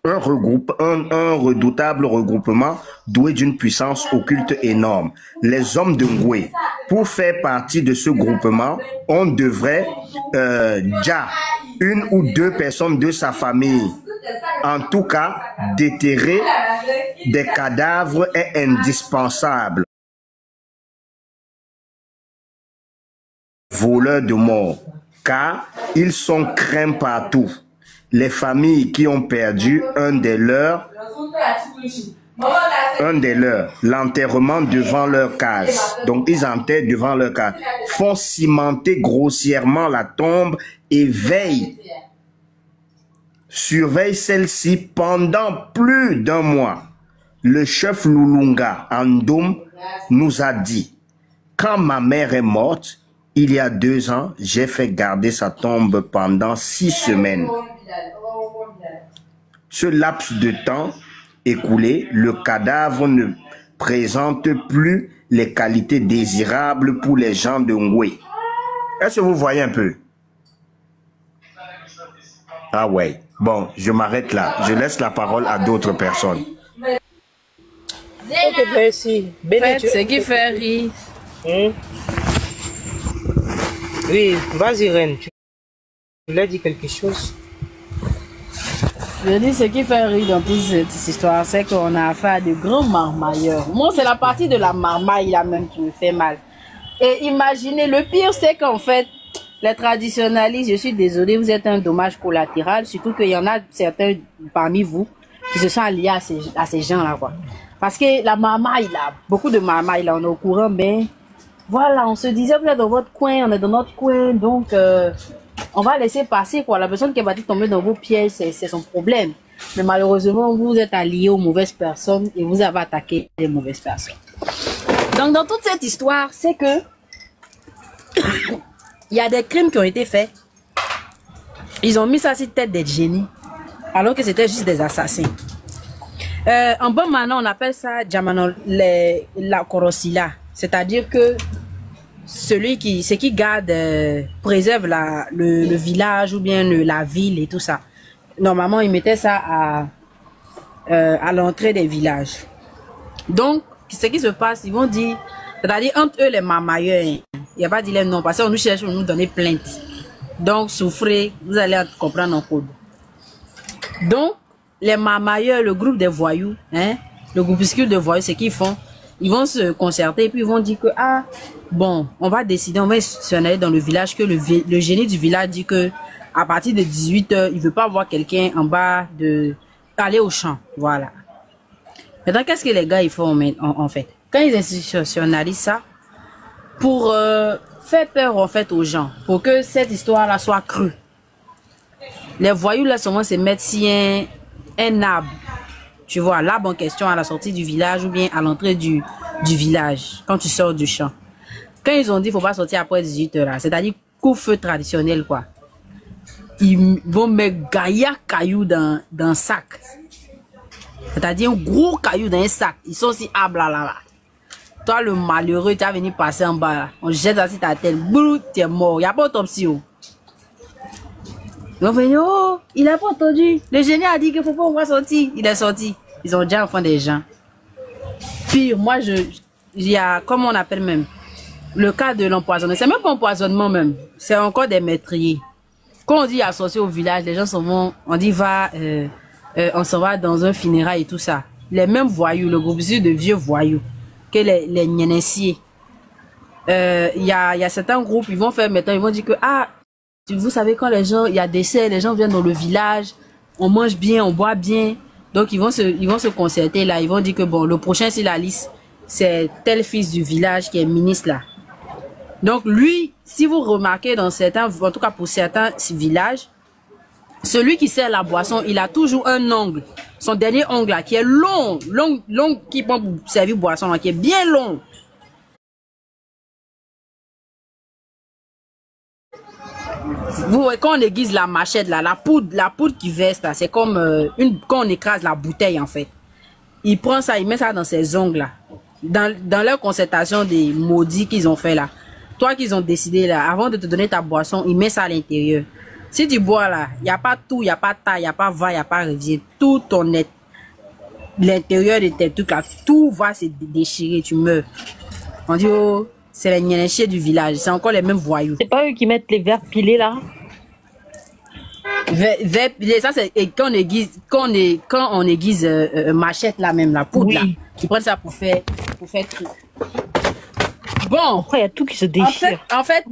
un redoutable regroupement doué d'une puissance occulte énorme. Les hommes de Ngwe. Pour faire partie de ce groupement, on devrait déjà une ou deux personnes de sa famille. En tout cas, déterrer des cadavres est indispensable. Voleurs de mort, car ils sont craints partout. Les familles qui ont perdu un des leurs, l'enterrement devant leur cage. Donc ils enterrent devant leur cage, font cimenter grossièrement la tombe et surveillent celle-ci pendant plus d'un mois. Le chef Lulunga Andoum nous a dit, quand ma mère est morte, il y a 2 ans, j'ai fait garder sa tombe pendant 6 semaines. Ce laps de temps écoulé, le cadavre ne présente plus les qualités désirables pour les gens de Ngwe. Est-ce que vous voyez un peu? Ah ouais. Bon, je m'arrête là. Je laisse la parole à d'autres personnes. Ok, merci. Faites ce qui fait rire. Oui, vas-y, Reine. Tu voulais dire quelque chose? Je dis ce qui fait rire dans toute cette histoire, c'est qu'on a affaire à de grands marmailleurs. Moi, c'est la partie de la marmaille là même qui me fait mal. Et imaginez, le pire, c'est qu'en fait, les traditionalistes, je suis désolée, vous êtes un dommage collatéral, surtout qu'il y en a certains parmi vous qui se sont alliés à ces gens-là, quoi. Parce que la marmaille là, beaucoup de marmailles là, on est au courant, mais voilà, on se disait, vous êtes dans votre coin, on est dans notre coin, donc on va laisser passer, quoi. La personne qui est battue tomber dans vos pièges, c'est son problème. Mais malheureusement, vous êtes alliés aux mauvaises personnes et vous avez attaqué les mauvaises personnes. Donc, dans toute cette histoire, c'est que il y a des crimes qui ont été faits. Ils ont mis ça sur tête des génies, alors que c'était juste des assassins. En bon maintenant, on appelle ça la korosila. C'est-à-dire que celui qui garde, préserve le village ou bien la ville et tout ça. Normalement, ils mettaient ça à l'entrée des villages. Donc, ce qui se passe, ils vont dire, c'est-à-dire entre eux les marmailleurs, il n'y a pas dit les noms, parce qu'on nous cherche pour nous donner plainte. Donc, souffrez, vous allez comprendre en code. Donc, les marmailleurs, le groupe des voyous, hein, le groupuscule de voyous, c'est qu'ils font, ils vont se concerter et puis ils vont dire que, ah, bon, on va décider, on va institutionnaliser dans le village que le génie du village dit que à partir de 18 h, il veut pas voir quelqu'un en bas aller au champ, voilà. Maintenant, qu'est-ce que les gars ils font en fait? Quand ils institutionnalisent ça, pour faire peur en fait aux gens, pour que cette histoire-là soit crue, les voyous là souvent se mettent si un arbre, tu vois, l'arbre en question à la sortie du village ou bien à l'entrée du village, quand tu sors du champ. Quand ils ont dit faut pas sortir après 18 h là, c'est-à-dire couvre-feu traditionnel quoi. Ils vont mettre gaïa caillou dans un sac. C'est-à-dire un gros caillou dans un sac. Ils sont si là. Toi le malheureux, tu as venu passer en bas là. On jette ça sur ta tête. Brou, tu es mort. Il n'y a pas d'autopsie. Ils vont venir, oh, il n'a pas entendu. Le génie a dit qu'il faut pas on va sortir. Il est sorti. Ils ont déjà enfant des gens. Puis moi, il y a, comment on appelle même, le cas de l'empoisonnement. C'est même pas empoisonnement même. C'est encore des meurtriers. Quand on dit associé au village, les gens s'en vont, on dit on s'en va dans un funérail et tout ça. Les mêmes voyous, le groupe de vieux voyous, que les Nyenenciers. Il y a certains groupes, ils vont faire maintenant, ils vont dire que, ah, vous savez quand les gens, il y a décès, les gens viennent dans le village, on mange bien, on boit bien. Donc ils vont se concerter là, ils vont dire que bon, le prochain sur la liste, c'est tel fils du village qui est ministre là. Donc lui, si vous remarquez dans certains, en tout cas pour certains villages, celui qui sert la boisson, il a toujours un ongle. Son dernier ongle là, qui est long qui prend pour servir boisson là, qui est bien long. Vous voyez, quand on aiguise la machette là, la poudre qui verse là, c'est comme quand on écrase la bouteille en fait. Il prend ça, il met ça dans ses ongles là. Dans leur concertation des maudits qu'ils ont fait là. Toi qu'ils ont décidé là, avant de te donner ta boisson, il met ça à l'intérieur. Si tu bois là, il n'y a pas tout, il n'y a pas taille, il n'y a pas va, il n'y a pas revient. Tout ton l'intérieur de tes trucs là, tout va se déchirer, tu meurs. On dit, oh, c'est les Nyenenciers du village, c'est encore les mêmes voyous. C'est pas eux qui mettent les verres pilés là? Verres pilés, ça c'est quand on aiguise machette là même, la poudre là. Ils prennent ça pour faire truc. Bon, il y a tout qui se déchire. En fait,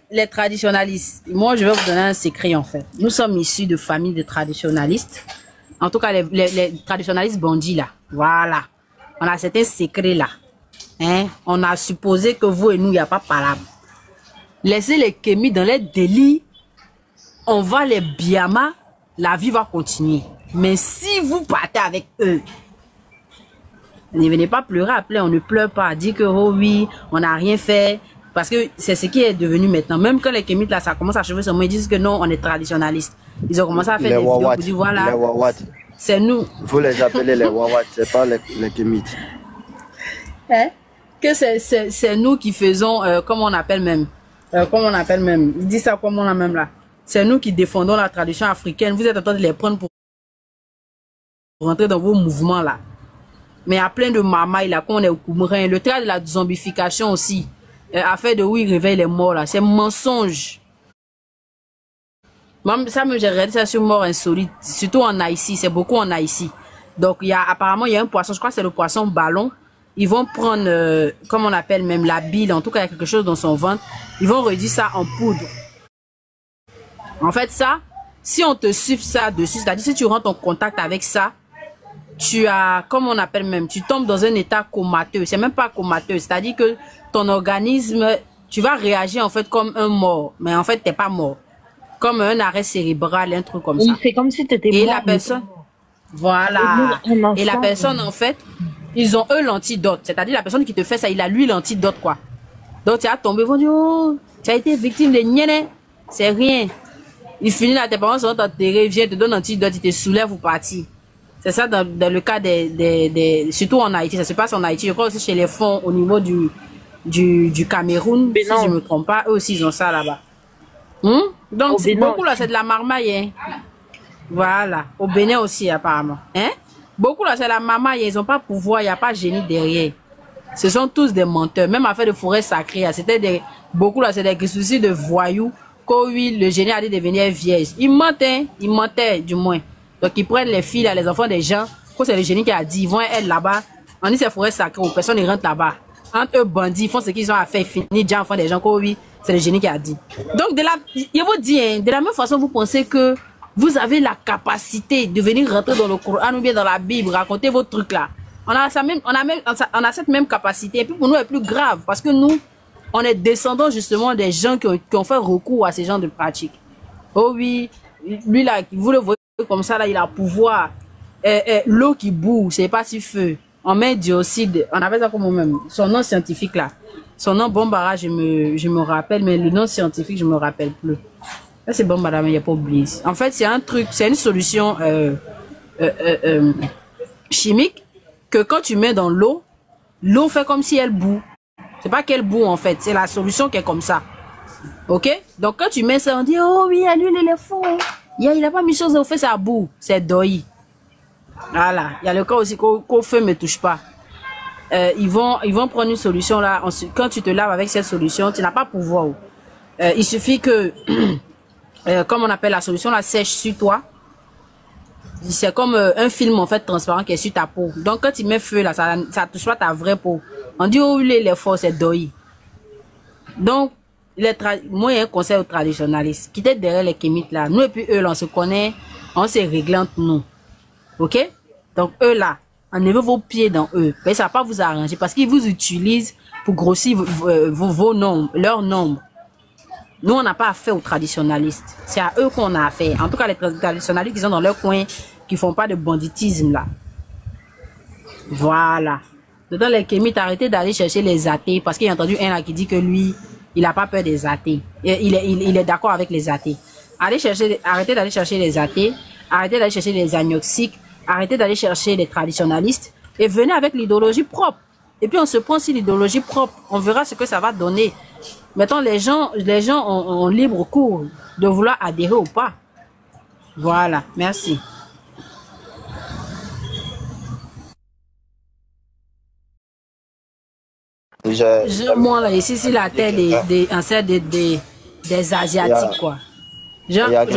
les traditionalistes, moi je vais vous donner un secret en fait. Nous sommes issus de familles de traditionalistes. En tout cas, les traditionalistes bandits là. Voilà. On a certains secrets là. Hein? On a supposé que vous et nous, il n'y a pas parable. Laissez les kémis dans les délits. On va les biama. La vie va continuer. Mais si vous partez avec eux, ne venez pas pleurer après, on ne pleure pas. Dit que oh oui, on n'a rien fait. Parce que c'est ce qui est devenu maintenant. Même quand les kémites là, ça commence à chauffer sur moi, ils disent que non, on est traditionnalistes. Ils ont commencé à faire des vidéos pour dire voilà, c'est nous. Vous les appelez les wawat, c'est pas les kémites. Hein? que c'est nous qui faisons, comment on appelle même, il dit ça comme on a même là. C'est nous qui défendons la tradition africaine. Vous êtes en train de les prendre pour rentrer dans vos mouvements là. Mais il y a plein de mamailles là, qu'on est au Coumerin. Le trait de la zombification aussi. Affaire de où ils réveillent les morts là. C'est mensonge. Moi, ça me j'ai regardé ça sur mort insolite. Surtout en Haïti. C'est beaucoup en Haïti. Donc, apparemment, il y a un poisson. Je crois que c'est le poisson ballon. Ils vont prendre, comme on appelle même la bile. En tout cas, il y a quelque chose dans son ventre. Ils vont réduire ça en poudre. En fait, ça, si on te suive ça dessus, c'est-à-dire si tu rentres en contact avec ça, tu as, comme on appelle même, tu tombes dans un état comateux. C'est même pas comateux, c'est-à-dire que ton organisme, tu vas réagir en fait comme un mort, mais en fait t'es pas mort, comme un arrêt cérébral, un truc comme ça. C'est comme si tu étais mort. Et la personne, voilà. Et la personne en fait, ils ont eux l'antidote, c'est-à-dire la personne qui te fait ça, il a lui l'antidote quoi. Donc tu as tombé, ils vont dire oh, tu as été victime de nienne, c'est rien. Il finit là, tes parents sont enterrés, viennent te donner un antidote, ils te soulèvent ou partir. C'est ça dans le cas surtout en Haïti, ça se passe en Haïti. Je crois aussi chez les fonds au niveau du Cameroun, si je me trompe pas, eux aussi ils ont ça là-bas. Donc beaucoup là c'est de la marmaille, hein. Voilà, au Bénin aussi apparemment. Hein? Beaucoup là c'est la marmaille, ils ont pas pouvoir, il n'y a pas génie derrière. Ce sont tous des menteurs, même affaire de forêt sacrée, c'était beaucoup là c'est des soucis de voyous. Oui, le génie a dit devenir vierge. Ils mentaient du moins. Donc ils prennent les filles, là, les enfants des gens, que c'est le génie qui a dit, ils vont être là-bas. On dit c'est forêt sacrée, personne ne rentre là-bas. Entre eux bandits, ils font ce qu'ils ont à faire, finir déjà enfants des gens, oui, c'est le génie qui a dit. Donc je vous dis, hein, de la même façon, vous pensez que vous avez la capacité de venir rentrer dans le Coran ou bien dans la Bible, raconter vos trucs là. On a cette même capacité. Et puis pour nous, c'est plus grave parce que nous, on est descendants justement des gens qui ont fait recours à ces genres de pratiques. Oh oui, lui là, vous le voyez comme ça là, il a pouvoir. L'eau qui boue, c'est pas si feu. On met dioxyde, on appelle ça comme même. Son nom scientifique là. Son nom Bombara, je me rappelle, mais le nom scientifique, je me rappelle plus. Là c'est Bombara, mais il n'y a pas oublié. En fait, c'est un truc, c'est une solution chimique que quand tu mets dans l'eau, l'eau fait comme si elle boue. C'est pas qu'elle boue en fait, c'est la solution qui est comme ça. Ok? Donc quand tu mets ça, on dit oh oui, l'huile il est fou. Il a pas mis chose au fait, ça boue. C'est doi. Voilà. Il y a le cas aussi qu'au feu ne touche pas. Ils vont prendre une solution là. Ensuite, quand tu te laves avec cette solution, tu n'as pas pouvoir. Il suffit que, comme on appelle la solution, la sèche sur toi. C'est comme un film en fait transparent qui est sur ta peau. Donc quand tu mets feu là, ça touche pas ta vraie peau. On dit oh il est fort, c'est doi. Donc moi il y a un conseil aux traditionalistes qui étaient derrière les kémites là. Nous et puis eux là on se connaît, on s'est réglé entre nous. Ok? Donc eux là, enlevez vos pieds dans eux. Mais ça va pas vous arranger parce qu'ils vous utilisent pour grossir vos nombres, leur nombre. Nous, on n'a pas affaire aux traditionalistes. C'est à eux qu'on a affaire. En tout cas, les traditionalistes qui sont dans leur coin, qui font pas de banditisme là. Voilà. Dedans les kémites, arrêtez d'aller chercher les athées parce qu'il y a entendu un là qui dit que lui, il n'a pas peur des athées. Il est d'accord avec les athées. Arrêtez d'aller chercher les athées. Arrêtez d'aller chercher les agnostiques. Arrêtez d'aller chercher les traditionalistes. Et venez avec l'idéologie propre. Et puis on se prend sur l'idéologie propre. On verra ce que ça va donner. Maintenant, les gens ont libre cours de vouloir adhérer ou pas. Voilà, merci. Moi, là, ici, c'est la terre des ancêtres des Asiatiques, quoi.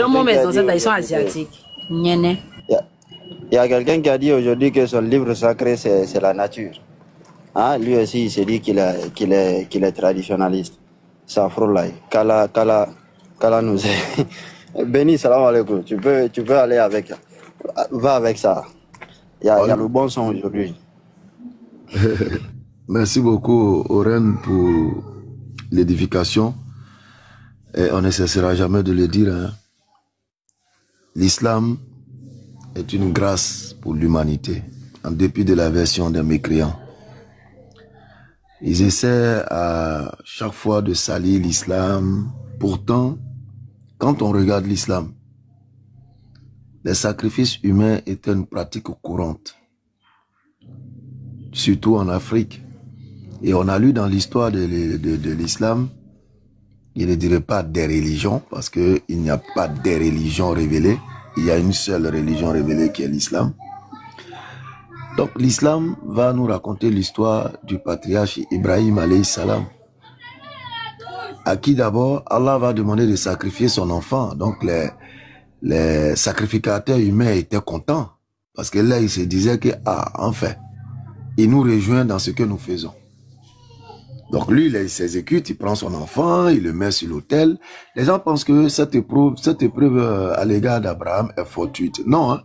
Moi, mes ancêtres, ils sont asiatiques. Il y a quelqu'un qui a dit aujourd'hui que son livre sacré, c'est la nature. Hein? Lui aussi, il s'est dit qu'il est traditionnaliste. Safroulay, Kala nous Béni, salam alaikum. Tu peux aller avec. Va avec ça. Il y a le bon son aujourd'hui. Merci beaucoup, Oren, pour l'édification. Et on ne cessera jamais de le dire. Hein. L'islam est une grâce pour l'humanité, en dépit de la version des mécréants. Ils essaient à chaque fois de salir l'islam. Pourtant, quand on regarde l'islam, les sacrifices humains étaient une pratique courante. Surtout en Afrique. Et on a lu dans l'histoire de l'islam, il ne dirait pas des religions, parce qu'il n'y a pas des religions révélées. Il y a une seule religion révélée qui est l'islam. Donc l'islam va nous raconter l'histoire du patriarche Ibrahim alayhi salam, à qui d'abord Allah va demander de sacrifier son enfant. Donc les sacrificateurs humains étaient contents, parce que là ils se disaient que, enfin, il nous rejoint dans ce que nous faisons. Donc lui, il s'exécute, il prend son enfant, il le met sur l'autel. Les gens pensent que cette épreuve à l'égard d'Abraham est fortuite. Non, hein?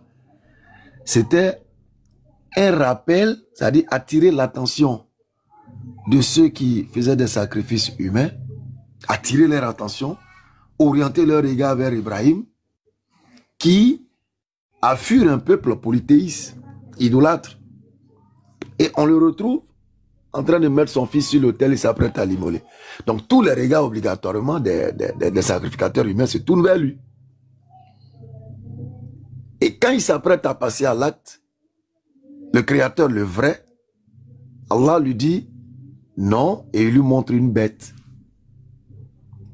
C'était un rappel, c'est-à-dire attirer l'attention de ceux qui faisaient des sacrifices humains, attirer leur attention, orienter leur regard vers Ibrahim, qui affure un peuple polythéiste, idolâtre. Et on le retrouve en train de mettre son fils sur l'autel et s'apprête à l'immoler. Donc tous les regards obligatoirement des sacrificateurs humains se tournent vers lui. Et quand il s'apprête à passer à l'acte, le Créateur, le vrai, Allah lui dit non et il lui montre une bête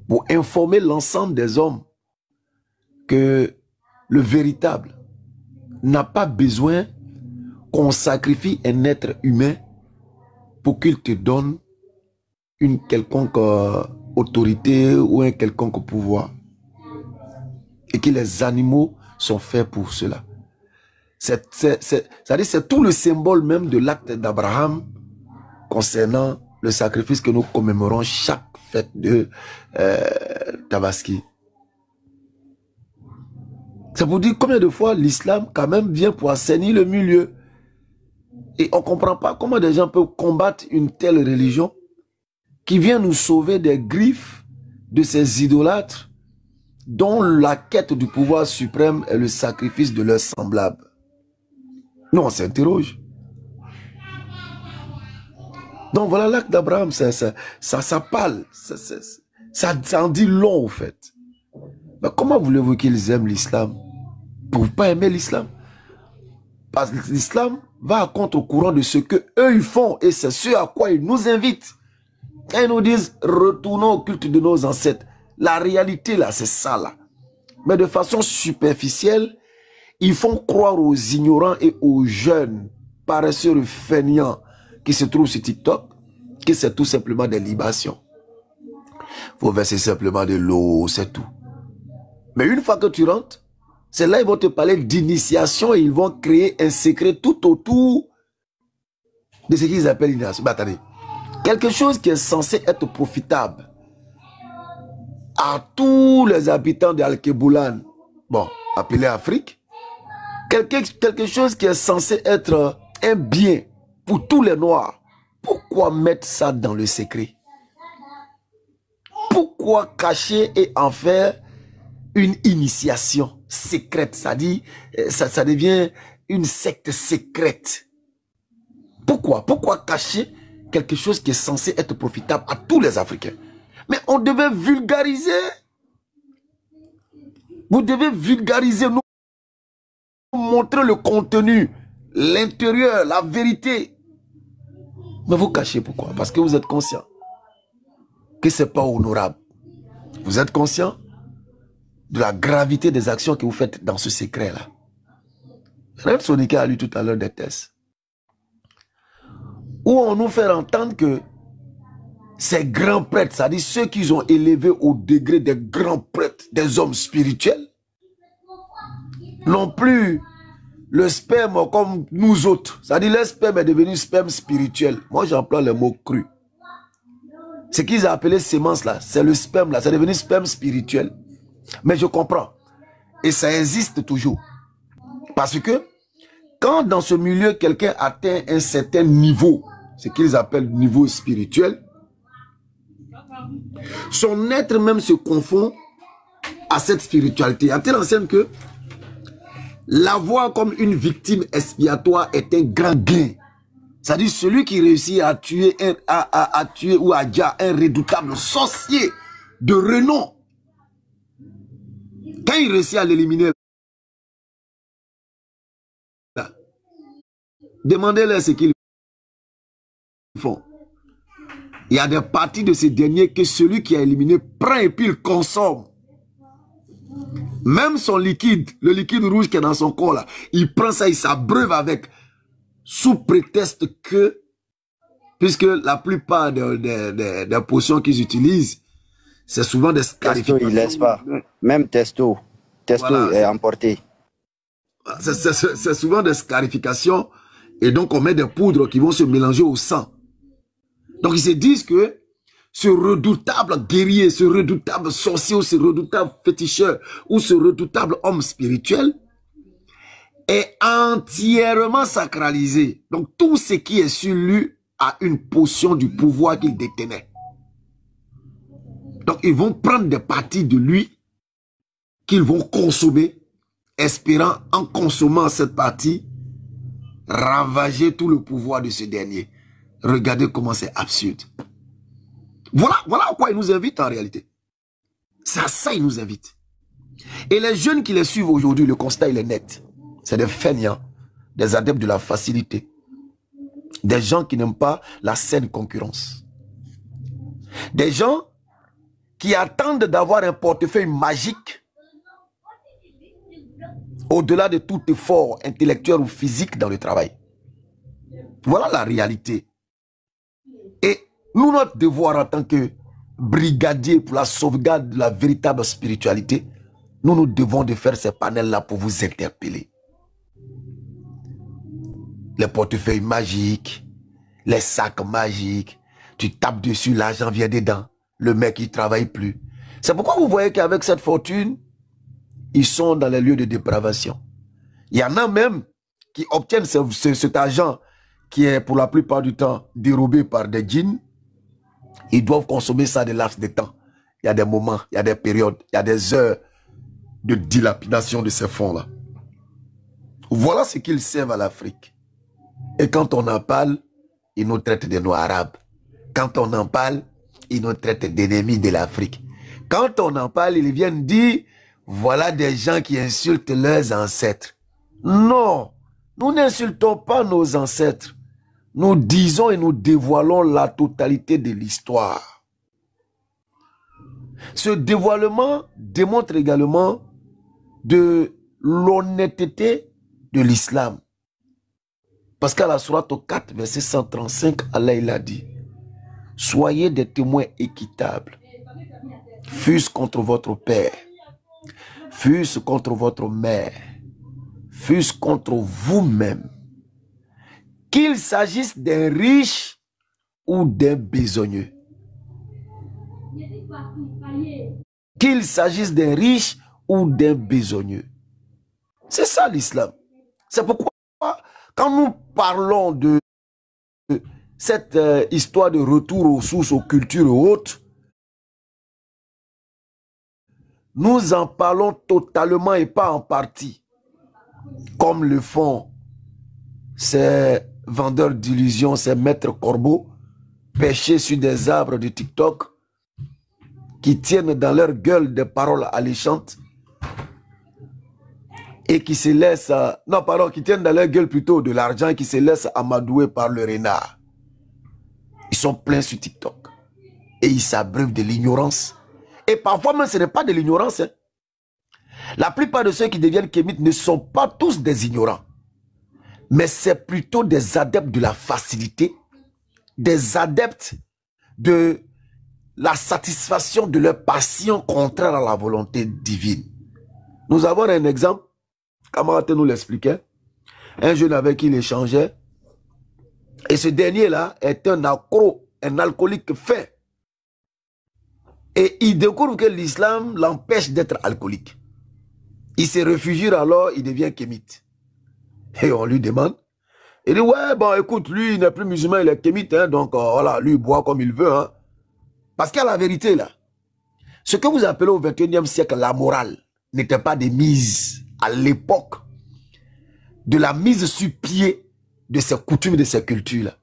pour informer l'ensemble des hommes que le véritable n'a pas besoin qu'on sacrifie un être humain pour qu'il te donne une quelconque autorité ou un quelconque pouvoir. Et que les animaux sont faits pour cela. C'est-à-dire c'est tout le symbole même de l'acte d'Abraham concernant le sacrifice que nous commémorons chaque fête de Tabaski. C'est pour dire combien de fois l'islam quand même vient pour assainir le milieu. Et on ne comprend pas comment des gens peuvent combattre une telle religion qui vient nous sauver des griffes de ces idolâtres dont la quête du pouvoir suprême est le sacrifice de leurs semblables. Nous, on s'interroge. Donc voilà l'acte d'Abraham, ça parle, ça en dit long au fait. Mais comment voulez-vous qu'ils aiment l'islam? Vous ne pouvez pas aimer l'islam. Parce que l'islam va à contre-courant de ce que eux ils font et c'est ce à quoi ils nous invitent. Quand ils nous disent retournons au culte de nos ancêtres, la réalité là c'est ça là. Mais de façon superficielle, ils font croire aux ignorants et aux jeunes paresseux feignants qui se trouvent sur TikTok que c'est tout simplement des libations. Faut verser simplement de l'eau, c'est tout. Mais une fois que tu rentres, c'est là ils vont te parler d'initiation et ils vont créer un secret tout autour de ce qu'ils appellent l'initiation. Mais attendez, quelque chose qui est censé être profitable à tous les habitants d'Al-Keboulan, bon, appelé Afrique, quelque chose qui est censé être un bien pour tous les Noirs, pourquoi mettre ça dans le secret? Pourquoi cacher et en faire une initiation secrète? Ça dit, ça devient une secte secrète. Pourquoi? Pourquoi cacher quelque chose qui est censé être profitable à tous les Africains? Mais on devait vulgariser. Vous devez vulgariser, nous montrer le contenu, l'intérieur, la vérité. Mais vous cachez pourquoi? Parce que vous êtes conscient que ce n'est pas honorable. Vous êtes conscient de la gravité des actions que vous faites dans ce secret-là. Reine Sonika a lu tout à l'heure des tests où on nous fait entendre que ces grands prêtres, c'est-à-dire ceux qu'ils ont élevés au degré des grands prêtres, des hommes spirituels, n'ont plus le sperme comme nous autres. C'est-à-dire le sperme est devenu sperme spirituel. Moi j'emploie le mot cru. Ce qu'ils ont appelé sémence là, c'est le sperme là, c'est devenu sperme spirituel. Mais je comprends. Et ça existe toujours. Parce que quand dans ce milieu quelqu'un atteint un certain niveau, ce qu'ils appellent niveau spirituel, son être même se confond à cette spiritualité. À telle enseigne que la voir comme une victime expiatoire est un grand gain. C'est-à-dire celui qui réussit à tuer, à tuer ou à dire un redoutable sorcier de renom. Quand il réussit à l'éliminer, demandez-leur ce qu'ils font. Il y a des parties de ces derniers que celui qui a éliminé prend et puis il consomme. Même son liquide, le liquide rouge qui est dans son corps là, il prend ça, il s'abreuve avec, sous prétexte que, puisque la plupart des potions qu'ils utilisent, c'est souvent des scarifications. Testo, il laisse pas. Même Testo voilà, est emporté. C'est souvent des scarifications et donc on met des poudres qui vont se mélanger au sang. Donc ils se disent que ce redoutable guerrier, ce redoutable sorcier, ou ce redoutable féticheur, ou ce redoutable homme spirituel est entièrement sacralisé. Donc tout ce qui est sur lui a une potion du pouvoir qu'il détenait. Donc ils vont prendre des parties de lui qu'ils vont consommer, espérant en consommant cette partie, ravager tout le pouvoir de ce dernier. Regardez comment c'est absurde. Voilà à quoi il nous invite en réalité. C'est à ça il nous invite. Et les jeunes qui les suivent aujourd'hui, le constat il est net. C'est des feignants, des adeptes de la facilité. Des gens qui n'aiment pas la saine concurrence. Des gens qui attendent d'avoir un portefeuille magique au-delà de tout effort intellectuel ou physique dans le travail. Voilà la réalité. Et nous, notre devoir en tant que brigadier pour la sauvegarde de la véritable spiritualité, nous devons de faire ces panels-là pour vous interpeller. Les portefeuilles magiques, les sacs magiques, tu tapes dessus, l'argent vient dedans, le mec il ne travaille plus. C'est pourquoi vous voyez qu'avec cette fortune, ils sont dans les lieux de dépravation. Il y en a même qui obtiennent cet argent qui est pour la plupart du temps dérobé par des djinns. Ils doivent consommer ça de laps de temps. Il y a des moments, il y a des périodes, il y a des heures de dilapidation de ces fonds-là. Voilà ce qu'ils servent à l'Afrique. Et quand on en parle, ils nous traitent de noirs arabes. Quand on en parle, ils nous traitent d'ennemis de l'Afrique. Quand on en parle, ils viennent dire, voilà des gens qui insultent leurs ancêtres. Non, nous n'insultons pas nos ancêtres. Nous disons et nous dévoilons la totalité de l'histoire. Ce dévoilement démontre également de l'honnêteté de l'islam. Parce qu'à la sourate 4, verset 135, Allah il a dit, soyez des témoins équitables, fût-ce contre votre père, fût-ce contre votre mère, fût-ce contre vous-même, qu'il s'agisse d'un riche ou d'un besogneux. Qu'il s'agisse d'un riche ou d'un besogneux. C'est ça l'islam. C'est pourquoi quand nous parlons de cette histoire de retour aux sources, aux cultures hautes, nous en parlons totalement et pas en partie, comme le font ces vendeurs d'illusions, ces maîtres corbeaux, perchés sur des arbres de TikTok, qui tiennent dans leur gueule des paroles alléchantes et qui se laissent, qui tiennent dans leur gueule plutôt de l'argent et qui se laissent amadouer par le renard. Ils sont pleins sur TikTok et ils s'abreuvent de l'ignorance. Et parfois même ce n'est pas de l'ignorance. Hein. La plupart de ceux qui deviennent kémites ne sont pas tous des ignorants. Mais c'est plutôt des adeptes de la facilité, des adeptes de la satisfaction de leur passion contraire à la volonté divine. Nous avons un exemple, Kamaraté nous l'expliquait, un jeune avec qui il échangeait, et ce dernier-là est un accro, un alcoolique fait. Et il découvre que l'islam l'empêche d'être alcoolique. Il se réfugie alors, il devient kémite. Et on lui demande, il dit, ouais, bon, écoute, lui, il n'est plus musulman, il est kémite, hein, donc voilà, lui, il boit comme il veut. Hein. Parce qu'il y a la vérité, là. Ce que vous appelez au XXIe siècle la morale n'était pas de mise à l'époque de la mise sur pied de ces coutumes, de ces cultures-là.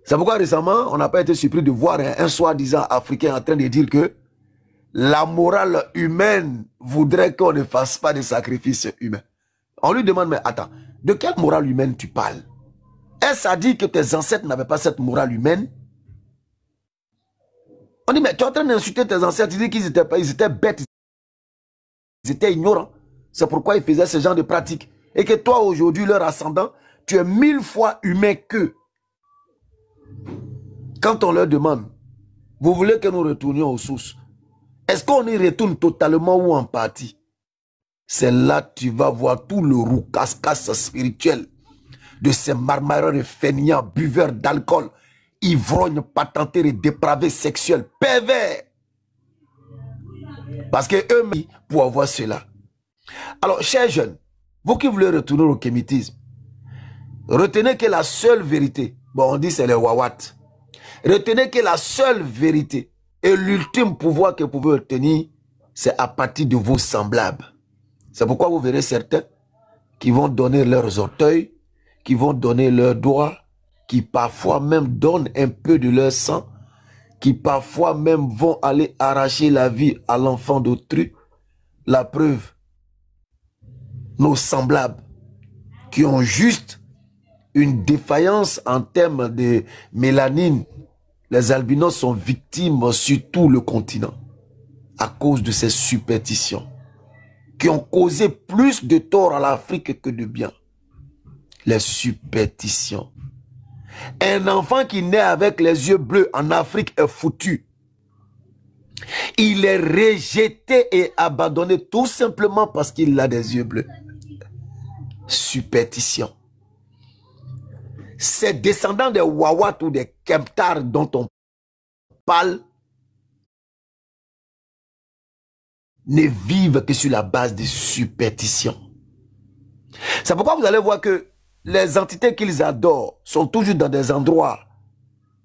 C'est pourquoi récemment, on n'a pas été surpris de voir un soi-disant africain en train de dire que la morale humaine voudrait qu'on ne fasse pas de sacrifices humains. On lui demande, mais attends, de quelle morale humaine tu parles? Est-ce à dire que tes ancêtres n'avaient pas cette morale humaine? On dit, mais tu es en train d'insulter tes ancêtres, tu dis qu'ils étaient bêtes, ils étaient ignorants. C'est pourquoi ils faisaient ce genre de pratiques. Et que toi, aujourd'hui, leur ascendant, tu es 1000 fois humain qu'eux. Quand on leur demande, vous voulez que nous retournions aux sources, est-ce qu'on y retourne totalement ou en partie? C'est là que tu vas voir tout le roucasse-casse spirituel de ces marmareurs et fainéants, buveurs d'alcool, ivrognes, patentés et dépravés sexuels, pervers. Parce que eux, pour avoir cela. Alors, chers jeunes, vous qui voulez retourner au kémitisme, retenez que la seule vérité, bon, on dit c'est les wawat, retenez que la seule vérité et l'ultime pouvoir que vous pouvez obtenir, c'est à partir de vos semblables. C'est pourquoi vous verrez certains qui vont donner leurs orteils, qui vont donner leurs doigts, qui parfois même donnent un peu de leur sang, qui parfois même vont aller arracher la vie à l'enfant d'autrui. La preuve, nos semblables qui ont juste une défaillance en termes de mélanine, les albinos sont victimes sur tout le continent à cause de ces superstitions qui ont causé plus de tort à l'Afrique que de bien. Les superstitions. Un enfant qui naît avec les yeux bleus en Afrique est foutu. Il est rejeté et abandonné tout simplement parce qu'il a des yeux bleus. Superstition. Ces descendants des Wawat ou des Kemptar dont on parle ne vivent que sur la base des superstitions. C'est pourquoi vous allez voir que les entités qu'ils adorent sont toujours dans des endroits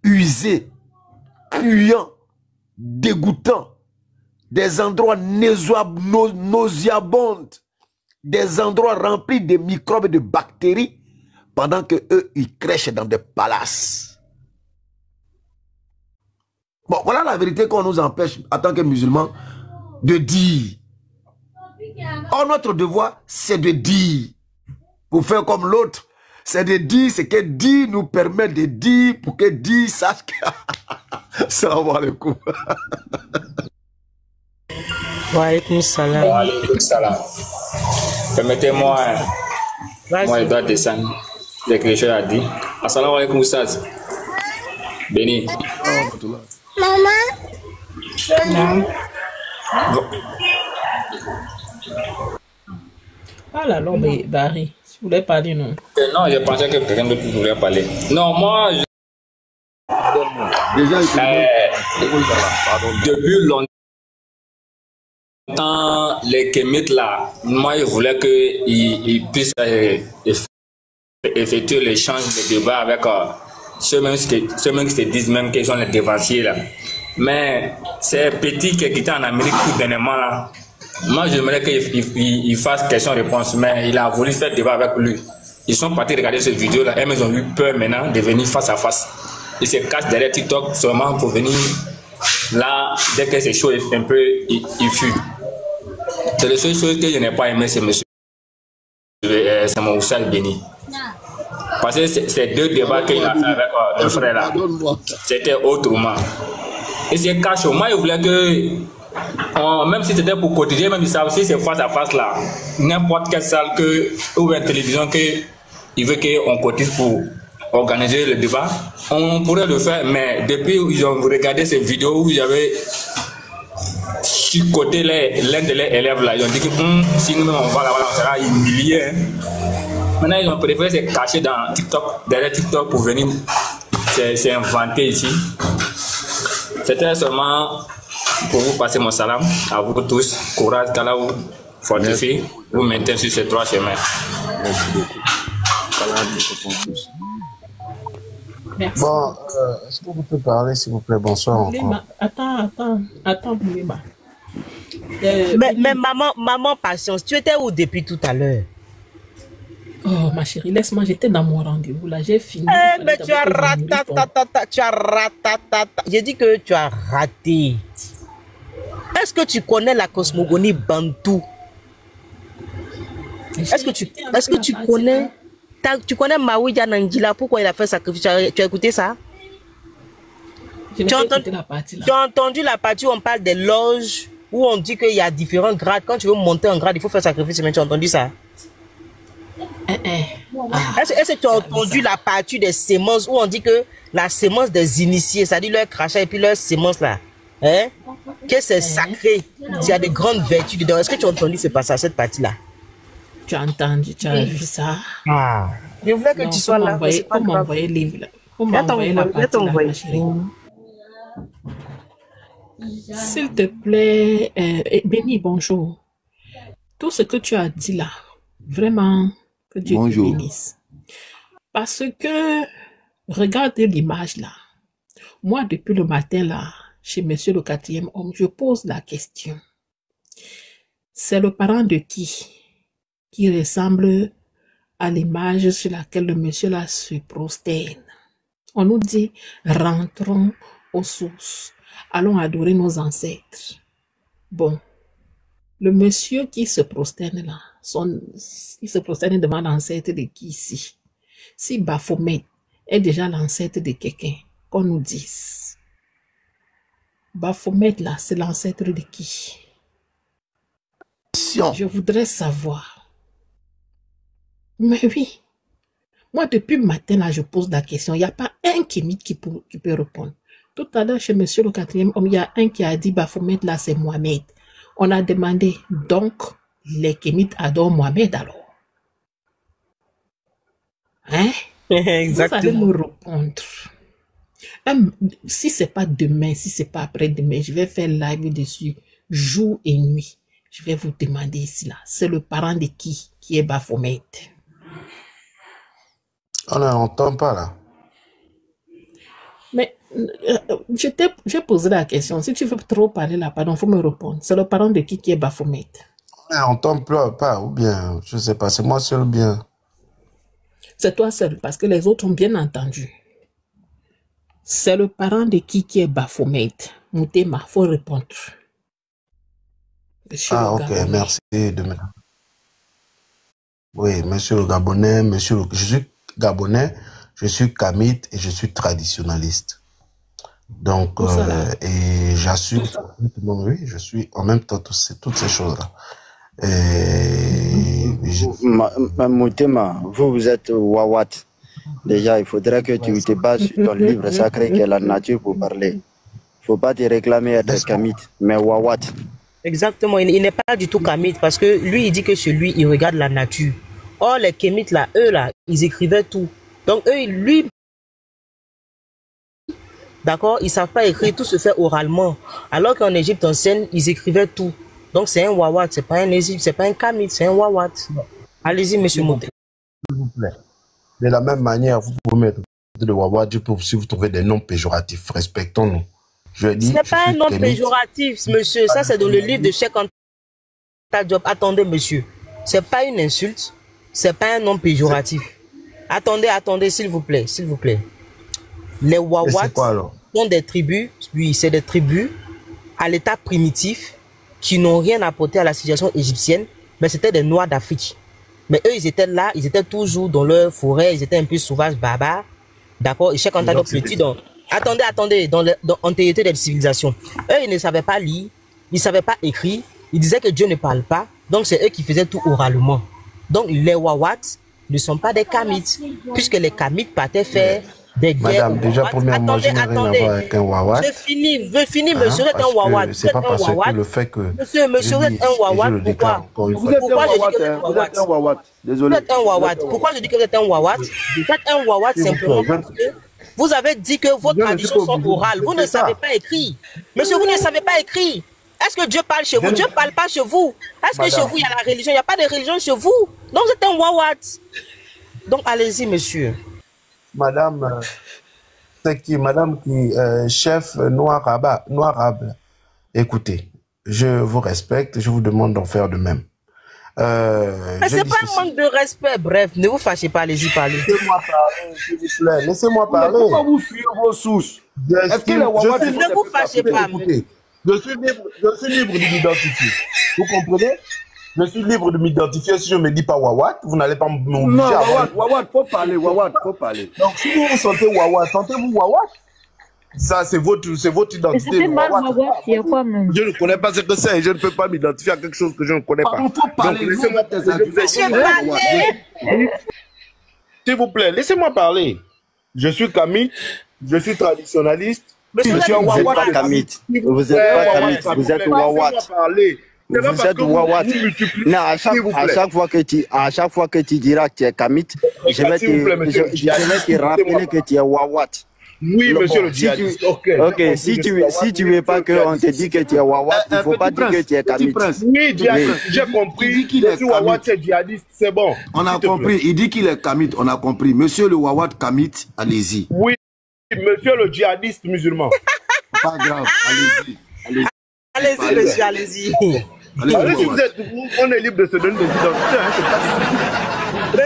usés, puants, dégoûtants, des endroits nauséabonds, des endroits remplis de microbes et de bactéries, pendant que eux, ils crèchent dans des palaces. Bon, voilà la vérité qu'on nous empêche, en tant que musulmans, de dire. Or, notre devoir, c'est de dire. Pour faire comme l'autre, c'est de dire ce que dire nous permet de dire pour que dire sache que... Salam alaikum. Wa alaikum salam. Wa alaikum salam. Permettez-moi, moi, je dois descendre. Dès que je a dit. Assalamu alaikum, Oustaz. Béni. Maman. Ah là là, mais Barry, si vous voulez parler, non? Non, je pensais que quelqu'un d'autre voulait parler. Non, moi, depuis longtemps, les kémites là, moi, je voulais qu'ils puissent effectuer l'échange de débats avec ceux-mêmes qui se disent même qu'ils sont les dévanciers là. Mais ces petits qui étaient en Amérique tout dernièrement là, moi j'aimerais qu'il fasse question-réponse, mais il a voulu faire débat avec lui. Ils sont partis regarder cette vidéo là, et ils ont eu peur maintenant de venir face à face. Ils se cachent derrière TikTok seulement pour venir là, dès que c'est chaud un peu, il fuit. C'est la seule chose que je n'ai pas aimé, c'est monsieur. C'est mon Oussal Béni. Parce que ces deux débats qu'il a fait avec le frère là, c'était autrement. Et c'est cachot. Moi, je voulais que, même si c'était pour quotidien, même si c'est face à face là, n'importe quelle salle ou une télévision il veut qu'on cotise pour organiser le débat, on pourrait le faire. Mais depuis ils ont regardé ces vidéos où il y avait chicoté l'un de leurs élèves là, ils ont dit que si nous-mêmes on va là-bas, on sera humilié. Hein. Maintenant, ils ont préféré se cacher dans TikTok, derrière TikTok pour venir c'est inventé ici. C'était seulement pour vous passer mon salam à vous tous. Courage, qu'Allah vous fortifie, vous maintenez sur ces trois chemins. Merci beaucoup. Merci. Bon, est-ce que vous pouvez parler, s'il vous plaît? Bonsoir encore. Attends, Boulema. Mais maman, patience, tu étais où depuis tout à l'heure? Oh, ma chérie, laisse-moi, j'étais dans mon rendez-vous là, j'ai fini. Mais tu as ratatata. J'ai dit que tu as raté. Est-ce que tu connais la cosmogonie bantou? Est-ce que tu connais? Tu connais Maouya Nangila? Pourquoi il a fait sacrifice? Tu as écouté ça? Je n'ai pas écouté la partie là. Tu as entendu la partie où on parle des loges, où on dit qu'il y a différents grades. Quand tu veux monter en grade, il faut faire sacrifice. Mais tu as entendu ça? Est-ce que tu as entendu la partie des sémences où on dit que la sémence des initiés, c'est-à-dire leur crachat et puis leur sémence là, hein, que c'est sacré, il y a de grandes vertus dedans. Est-ce que tu as entendu ce passage, cette partie-là? Tu as entendu, tu as vu ça? Je voulais que tu sois là. Faut m'envoyer le livre là. Faut m'envoyer la partie là, ma chérie. S'il te plaît, Béni, bonjour. Tout ce que tu as dit là, vraiment, que Dieu te bénisse. Parce que, regardez l'image là. Moi, depuis le matin là, chez monsieur le 4e homme, je pose la question. C'est le parent de qui ressemble à l'image sur laquelle le monsieur là se prosterne. On nous dit, rentrons aux sources. Allons adorer nos ancêtres. Bon, le monsieur qui se prosterne là, il se prosterne devant l'ancêtre de qui ici? Si Baphomet est déjà l'ancêtre de quelqu'un, qu'on nous dise. Baphomet là, c'est l'ancêtre de qui? Je voudrais savoir. Mais oui, moi depuis le matin là, je pose la question. Il n'y a pas un kémite qui peut répondre. Tout à l'heure, chez monsieur le 4e homme, il y a un qui a dit Baphomet là, c'est Mohamed. On a demandé, donc, les kémites adorent Mohamed alors. Hein? Exactement. Vous allez me répondre. Si c'est pas demain, si c'est pas après-demain, je vais faire live dessus, jour et nuit. Je vais vous demander ici là, c'est le parent de qui est Baphomet? On n'entend pas là. Mais j'ai posé la question. Si tu veux trop parler là, pardon, il faut me répondre. C'est le parent de qui est Baphomet? On n'entend pas, ou bien, je ne sais pas, c'est moi seul ou bien. C'est toi seul, parce que les autres ont bien entendu. C'est le parent de qui est Baphomet? Moutema, il faut répondre. Monsieur ok, Gabonais. merci de me... Oui, monsieur le Gabonais, je suis Gabonais, je suis kamite et je suis traditionnaliste. Donc, et j'assume, oui, je suis en même temps toutes ces choses-là. Moutema, vous êtes Wawat. Déjà, il faudrait que tu te bases sur ton livre sacré qui est la nature pour parler. Il ne faut pas te réclamer être kamite, mais Wawat. Exactement, il n'est pas du tout kamite parce que lui, il dit que chez lui, il regarde la nature. Or, les kémites là, eux là, ils écrivaient tout. Donc, eux, lui, d'accord, ils ne savent pas écrire, tout se fait oralement. Alors qu'en Égypte ancienne, ils écrivaient tout. Donc, c'est un wawat, c'est pas un Égypte, c'est pas un kamite, c'est un wawat. Allez-y, monsieur Moté. S'il vous plaît. De la même manière, vous pouvez mettre de wawat, si vous trouvez des noms péjoratifs, respectons-nous. Ce n'est pas un nom péjoratif, monsieur. Ça, c'est dans le livre de Cheikh Anta Diop. Attendez, monsieur. Ce n'est pas une insulte. Ce n'est pas un nom péjoratif. Attendez, s'il vous plaît. S'il vous plaît. Les Wawats sont des tribus. Oui, c'est des tribus à l'état primitif qui n'ont rien apporté à la civilisation égyptienne. Mais c'était des Noirs d'Afrique. Mais eux, ils étaient là. Ils étaient toujours dans leur forêt. Ils étaient un peu sauvages, barbares. D'accord. Et Cheikh Anta Diop le dit donc. Attendez, dans l'antériorité des civilisations. Eux, ils ne savaient pas lire, ils ne savaient pas écrire, ils disaient que Dieu ne parle pas, donc c'est eux qui faisaient tout oralement. Donc les Wawats ne sont pas des Kamites, puisque les Kamites partaient faire des guerres. Madame, déjà, premièrement, je n'ai rien à voir avec un Wawat. Je finis, monsieur, vous êtes un Wawat. C'est pas parce que le fait que... Monsieur, vous êtes un Wawat, pourquoi? Vous êtes un Wawat, désolé. Vous êtes un Wawat. Pourquoi je dis que vous êtes un Wawat? Vous êtes un Wawat simplement parce que vous avez dit que vos traditions sont orales. Vous ne savez pas écrire. Monsieur, vous ne savez pas écrire. Est-ce que Dieu parle chez vous? Dieu ne parle pas chez vous. Est-ce que chez vous, il y a la religion? Il n'y a pas de religion chez vous. Donc, vous êtes un Wawat. Donc, allez-y, monsieur. Madame, c'est qui? Madame qui chef noir arabe. Écoutez, je vous respecte. Je vous demande d'en faire de même. Mais c'est pas un manque de respect. Bref, ne vous fâchez pas, allez-y parler. Laissez-moi parler, s'il vous plaît. Laissez-moi parler. Pourquoi vous fuyez vos sources? Est-ce que les Wawats... Ne vous fâchez pas. Je suis libre de m'identifier. Vous comprenez? Je suis libre de m'identifier. Si je ne me dis pas Wawat, vous n'allez pas m'obliger à... Non, Wawat, faut parler, Wawat, faut parler. Donc, si vous vous sentez Wawat, sentez-vous Wawat. Ça, c'est votre identité. C'était mal Wawat, il y a quoi même? Je ne connais pas ce que c'est et je ne peux pas m'identifier à quelque chose que je ne connais pas. Il faut parler. Donc, laissez-moi s'il vous plaît, laissez-moi parler. Je suis Kamit, je suis traditionnaliste. Je suis un Vous n'êtes Wawat. pas Kamit. Vous n'êtes pas Kamit. Vous êtes Wawat. Vous êtes Wawat. Non, à chaque fois que tu diras que tu es Kamit, je vais te rappeler que tu es Wawat. Oui, monsieur le djihadiste. Ok, si tu veux pas qu'on te dise que tu es Wawat, il ne faut pas dire que tu es Kamit. Oui, djihadiste, j'ai compris. Je suis Wawat, c'est djihadiste, c'est bon. On a compris. Il dit qu'il est Kamit, on a compris. Monsieur le Wawat Kamit, allez-y. Oui, monsieur le djihadiste musulman. Pas grave, allez-y. Allez-y, monsieur, allez-y. On est libre de se donner des identités.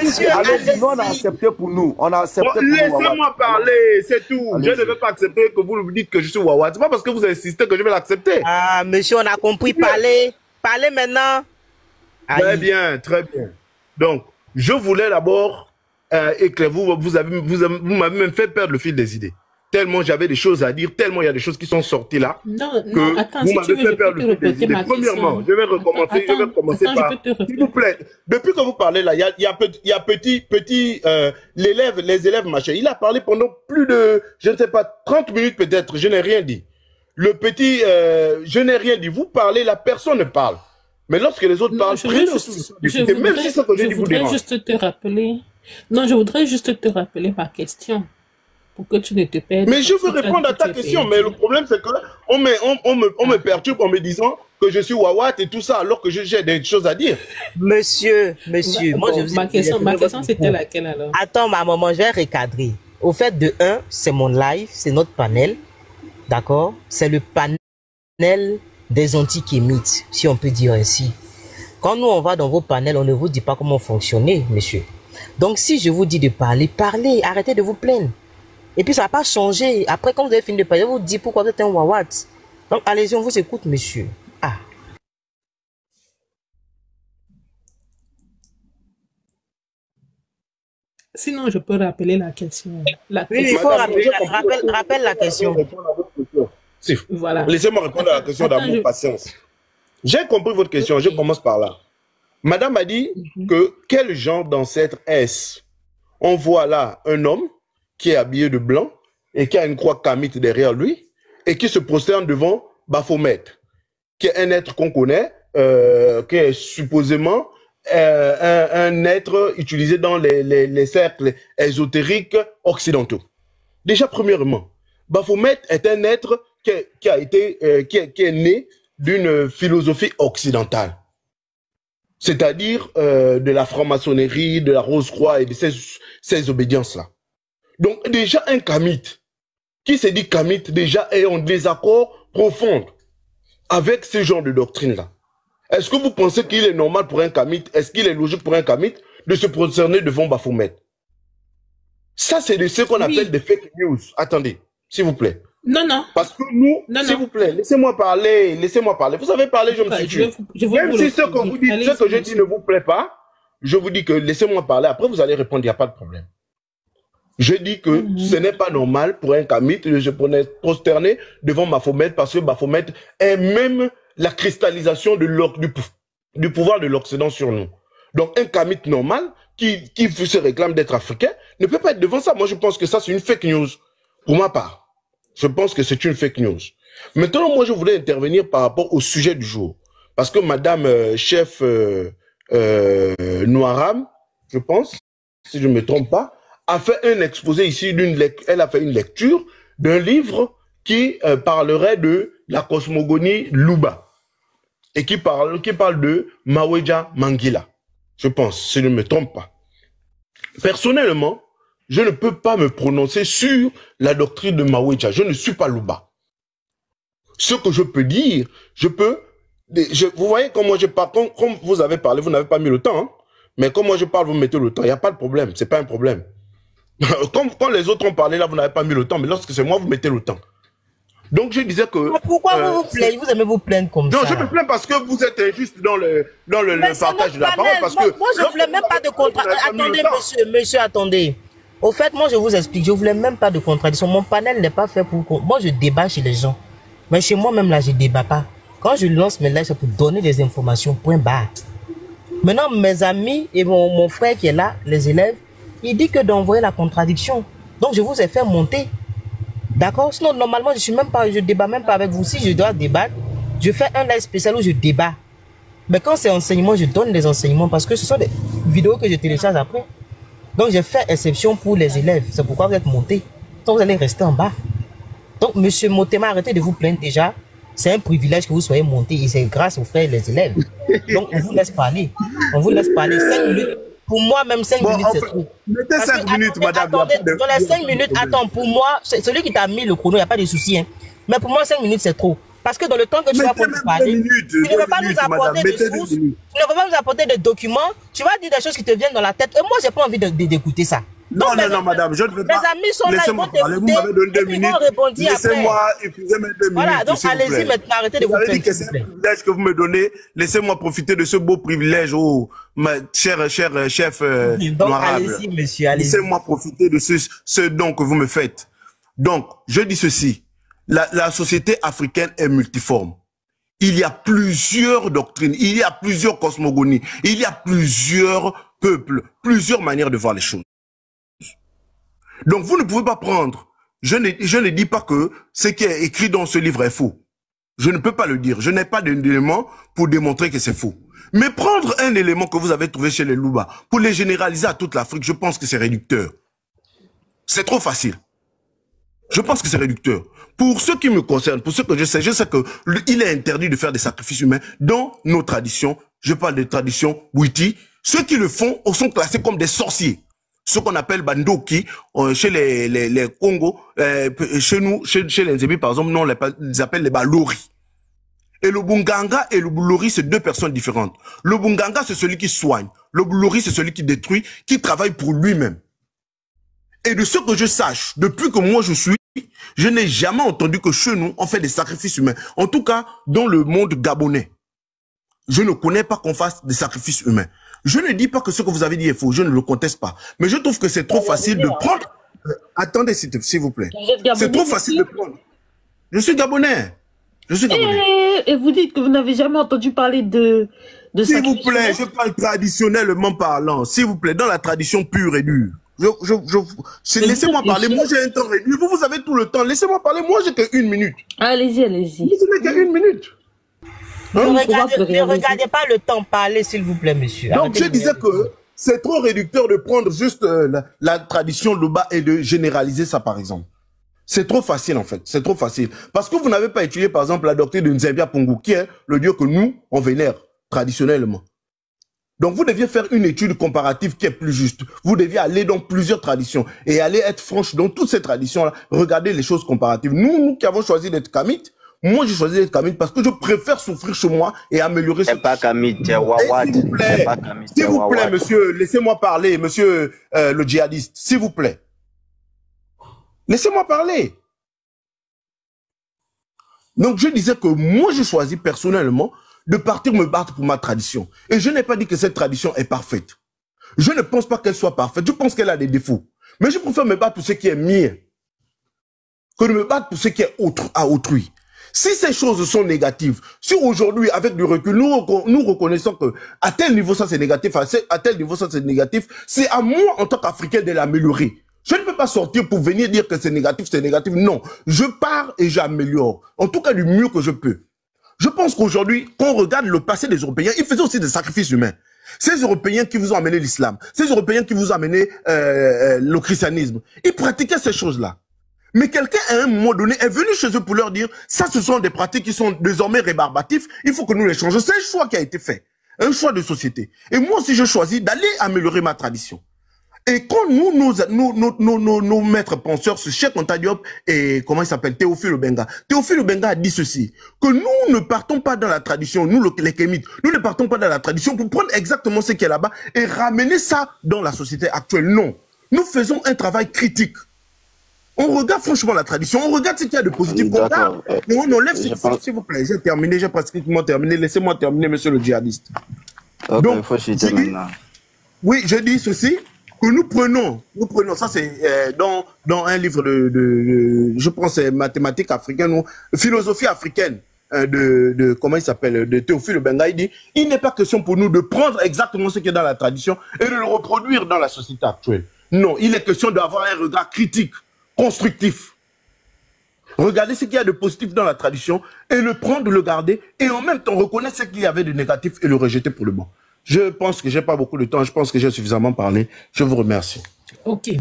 Monsieur, allez-y, nous, on a accepté pour nous. On a accepté pour nous. Laissez-moi parler, c'est tout. Je ne vais pas accepter que vous me dites que je suis Wawat. C'est pas parce que vous insistez que je vais l'accepter. Ah, monsieur, on a compris. Parlez. Parlez maintenant. Très bien, très bien. Donc, je voulais d'abord éclairer. Vous m'avez même fait perdre le fil des idées. Tellement j'avais des choses à dire, tellement il y a des choses qui sont sorties là. Non, attends, vous m'avez fait perdre le fil des idées. Premièrement, je vais recommencer par. S'il vous plaît, depuis que vous parlez là, il y a petit les élèves machin. Il a parlé pendant plus de, je ne sais pas, 30 minutes peut-être. Je n'ai rien dit. Le petit, je n'ai rien dit. Vous parlez, la personne ne parle. Mais lorsque les autres parlent, même si ça que je dis vous dérange. Juste te rappeler. Non, je voudrais juste te rappeler ma question. Pour que tu ne te perdes. Mais je veux répondre à ta question, mais le problème c'est que on me perturbe en me disant que je suis Wawat et tout ça, alors que j'ai des choses à dire. Monsieur, moi je vous ma question c'était laquelle alors? Attends, ma maman, je vais recadrer. Au fait, de 1, c'est mon live, c'est notre panel, d'accord? C'est le panel des antikémites, si on peut dire ainsi. Quand nous on va dans vos panels, on ne vous dit pas comment fonctionner, monsieur. Donc si je vous dis de parler, parlez, arrêtez de vous plaindre. Et puis ça va pas changer. Après, quand vous avez fini de parler, je vous dis pourquoi vous êtes un Wawat. Donc allez-y, on vous écoute, monsieur. Ah. Sinon, je peux rappeler la question. Oui, il faut rappelle la question. Voilà. Laissez-moi répondre à la question d'amour, patience. J'ai compris votre question, je commence par là. Madame a dit que quel genre d'ancêtre est-ce? On voit là un homme qui est habillé de blanc et qui a une croix kamite derrière lui et qui se prosterne devant Baphomet, qui est un être qu'on connaît, qui est supposément un être utilisé dans les cercles ésotériques occidentaux. Déjà, premièrement, Baphomet est un être qui est né d'une philosophie occidentale, c'est-à-dire de la franc-maçonnerie, de la Rose-Croix et de ces obédiences-là. Donc déjà un kamite, qui se dit kamite, déjà est en désaccord profond avec ce genre de doctrine-là. Est-ce que vous pensez qu'il est normal pour un kamite, est-ce qu'il est logique pour un kamite de se prosterner devant Baphomet? Ça, c'est de ce qu'on appelle des fake news. Attendez, s'il vous plaît. Non. Parce que nous, s'il vous plaît, laissez-moi parler, Vous savez parler, je me suis tué. Même si ce que vous dites, ce que je dis ne vous plaît pas, je vous dis que laissez-moi parler, après vous allez répondre, il n'y a pas de problème. Je dis que ce n'est pas normal pour un kamite de se prosterner devant Baphomet parce que Baphomet est même la cristallisation du pouvoir de l'Occident sur nous. Donc un kamite normal qui se réclame d'être africain ne peut pas être devant ça. Moi je pense que ça c'est une fake news pour ma part. Je pense que c'est une fake news. Maintenant moi je voulais intervenir par rapport au sujet du jour. Parce que madame chef Noiram, je pense, si je ne me trompe pas, a fait un exposé ici, elle a fait une lecture d'un livre qui parlerait de la cosmogonie Luba et qui parle de Maweja Mangila, je pense, si je ne me trompe pas. Personnellement, je ne peux pas me prononcer sur la doctrine de Maweja, je ne suis pas Luba. Ce que je peux dire, vous voyez comment je parle, comme vous avez parlé, vous n'avez pas mis le temps, hein, mais comme moi je parle, vous mettez le temps, il n'y a pas de problème, c'est pas un problème. Quand les autres ont parlé, là, vous n'avez pas mis le temps, mais lorsque c'est moi, vous mettez le temps. Donc, je disais que... Mais pourquoi vous vous plaignez? Vous aimez vous plaindre comme ça? Non, je me plains parce que vous êtes injuste dans le partage de la parole. Parce que moi, je ne voulais même pas de contrat. Attendez, monsieur, attendez. Au fait, moi, je vous explique, je voulais même pas de contradiction. Mon panel n'est pas fait pour... Moi, je débat chez les gens. Mais chez moi, même là, je débat pas. Quand je lance mes lives, c'est pour donner des informations, point barre. Maintenant, mes amis et mon frère qui est là, les élèves, il dit que d'envoyer la contradiction. Donc, je vous ai fait monter. D'accord? Sinon, normalement, je débat même pas avec vous. Si je dois débattre, je fais un live spécial où je débat. Mais quand c'est enseignement, je donne des enseignements parce que ce sont des vidéos que je télécharge après. Donc, j'ai fait exception pour les élèves. C'est pourquoi vous êtes montés. Donc, vous allez rester en bas. Donc, monsieur Motema, arrêtez de vous plaindre déjà. C'est un privilège que vous soyez monté et c'est grâce aux frères et les élèves. Donc, on vous laisse parler. On vous laisse parler 5 minutes. Pour moi, même 5 minutes, c'est trop. Mettez 5 minutes, madame. Attendez, dans les 5 minutes, attends, pour moi, celui qui t'a mis le chrono, il n'y a pas de souci. Hein. Mais pour moi, 5 minutes, c'est trop. Parce que dans le temps que tu vas pour nous parler, tu ne veux pas nous apporter des sources, tu ne veux pas nous apporter des documents, tu vas dire des choses qui te viennent dans la tête. Et moi, je n'ai pas envie d'écouter ça. Non, non, madame, je ne veux pas. Mes amis sont là, ils vont t'écouter. Vous m'avez donné 2 minutes. Laissez-moi épuiser mes 2 minutes. Voilà, donc allez-y maintenant, arrêtez de vous plaindre. C'est un privilège que vous me donnez. Laissez-moi profiter de ce beau privilège, cher chef donc allez-y, monsieur, allez-y. Laissez-moi profiter de ce don que vous me faites. Donc, je dis ceci. La société africaine est multiforme. Il y a plusieurs doctrines, il y a plusieurs cosmogonies, il y a plusieurs peuples, plusieurs manières de voir les choses. Donc vous ne pouvez pas prendre, je ne dis pas que ce qui est écrit dans ce livre est faux. Je ne peux pas le dire, je n'ai pas d'éléments pour démontrer que c'est faux. Mais prendre un élément que vous avez trouvé chez les Louba pour les généraliser à toute l'Afrique, je pense que c'est réducteur. C'est trop facile. Je pense que c'est réducteur. Pour ce qui me concerne, pour ce que je sais que il est interdit de faire des sacrifices humains dans nos traditions. Je parle des traditions Bwiti. Ceux qui le font sont classés comme des sorciers. Ce qu'on appelle Bandoki, chez les Congo, chez nous, chez les Nzébi, par exemple, nous, on les appelle les Balori. Et le Bunganga et le Boulori, c'est deux personnes différentes. Le Bunganga, c'est celui qui soigne. Le Boulori, c'est celui qui détruit, qui travaille pour lui-même. Et de ce que je sache, depuis que moi je suis, je n'ai jamais entendu que chez nous, on fait des sacrifices humains. En tout cas, dans le monde gabonais. Je ne connais pas qu'on fasse des sacrifices humains. Je ne dis pas que ce que vous avez dit est faux, je ne le conteste pas. Mais je trouve que c'est trop facile de prendre... Attendez, s'il vous plaît. C'est trop facile de prendre... Je suis gabonais. Je suis gabonais. Et vous dites que vous n'avez jamais entendu parler de s'il vous plaît, je parle traditionnellement parlant. S'il vous plaît, dans la tradition pure et dure. Laissez-moi parler, moi j'ai un temps réduit. Vous avez tout le temps. Laissez-moi parler, moi j'ai que 1 minute. Allez-y, allez-y. Vous n'avez que 1 minute. Ne regardez pas le temps parler, s'il vous plaît, monsieur. Donc je disais que c'est trop réducteur de prendre juste la tradition Luba et de généraliser ça, par exemple. C'est trop facile, en fait. C'est trop facile. Parce que vous n'avez pas étudié, par exemple, la doctrine de Nzembia Pongo, qui est le dieu que nous, on vénère traditionnellement. Donc, vous deviez faire une étude comparative qui est plus juste. Vous deviez aller dans plusieurs traditions et aller être franche dans toutes ces traditions-là. Regardez les choses comparatives. Nous qui avons choisi d'être kamites, moi j'ai choisi d'être kamite parce que je préfère souffrir chez moi et améliorer ce... C'est pas kamite, c'est wawad. S'il vous plaît, monsieur, laissez-moi parler, monsieur le djihadiste, s'il vous plaît. Laissez-moi parler. Donc, je disais que moi, j'ai choisi personnellement de partir me battre pour ma tradition. Et je n'ai pas dit que cette tradition est parfaite. Je ne pense pas qu'elle soit parfaite. Je pense qu'elle a des défauts. Mais je préfère me battre pour ce qui est mien que de me battre pour ce qui est à autrui. Si ces choses sont négatives, si aujourd'hui, avec du recul, nous reconnaissons que à tel niveau ça c'est négatif, à tel niveau ça c'est négatif, c'est à moi en tant qu'Africain de l'améliorer. Je ne peux pas sortir pour venir dire que c'est négatif, non. Je pars et j'améliore. En tout cas, du mieux que je peux. Je pense qu'aujourd'hui, quand on regarde le passé des Européens, ils faisaient aussi des sacrifices humains. Ces Européens qui vous ont amené l'islam, ces Européens qui vous ont amené le christianisme, ils pratiquaient ces choses-là. Mais quelqu'un, à un moment donné, est venu chez eux pour leur dire, ça, ce sont des pratiques qui sont désormais rébarbatives, il faut que nous les changions. C'est un choix qui a été fait. Un choix de société. Et moi aussi, je choisis d'aller améliorer ma tradition. Et quand nos maîtres penseurs, ce Cheikh Anta Diop et comment il s'appelle, Théophile Obenga. Théophile Obenga a dit ceci, que nous ne partons pas dans la tradition, nous les Kémites, nous ne partons pas dans la tradition pour prendre exactement ce qui est là-bas et ramener ça dans la société actuelle. Non. Nous faisons un travail critique. On regarde franchement la tradition, on regarde ce qu'il y a de positif, on regarde, et on enlève ce qui... S'il vous plaît, j'ai terminé, j'ai pratiquement terminé. Laissez-moi terminer, monsieur le djihadiste. Okay, donc, oui, je dis ceci. que nous prenons, ça c'est dans un livre je pense c'est mathématiques africaines ou philosophie africaine comment il s'appelle, de Théophile Obenga, il dit, il n'est pas question pour nous de prendre exactement ce qui est dans la tradition et de le reproduire dans la société actuelle. Non, il est question d'avoir un regard critique, constructif. Regardez ce qu'il y a de positif dans la tradition et le prendre, le garder et en même temps reconnaître ce qu'il y avait de négatif et le rejeter pour le bon. Je pense que j'ai pas beaucoup de temps, je pense que j'ai suffisamment parlé. Je vous remercie. Ok.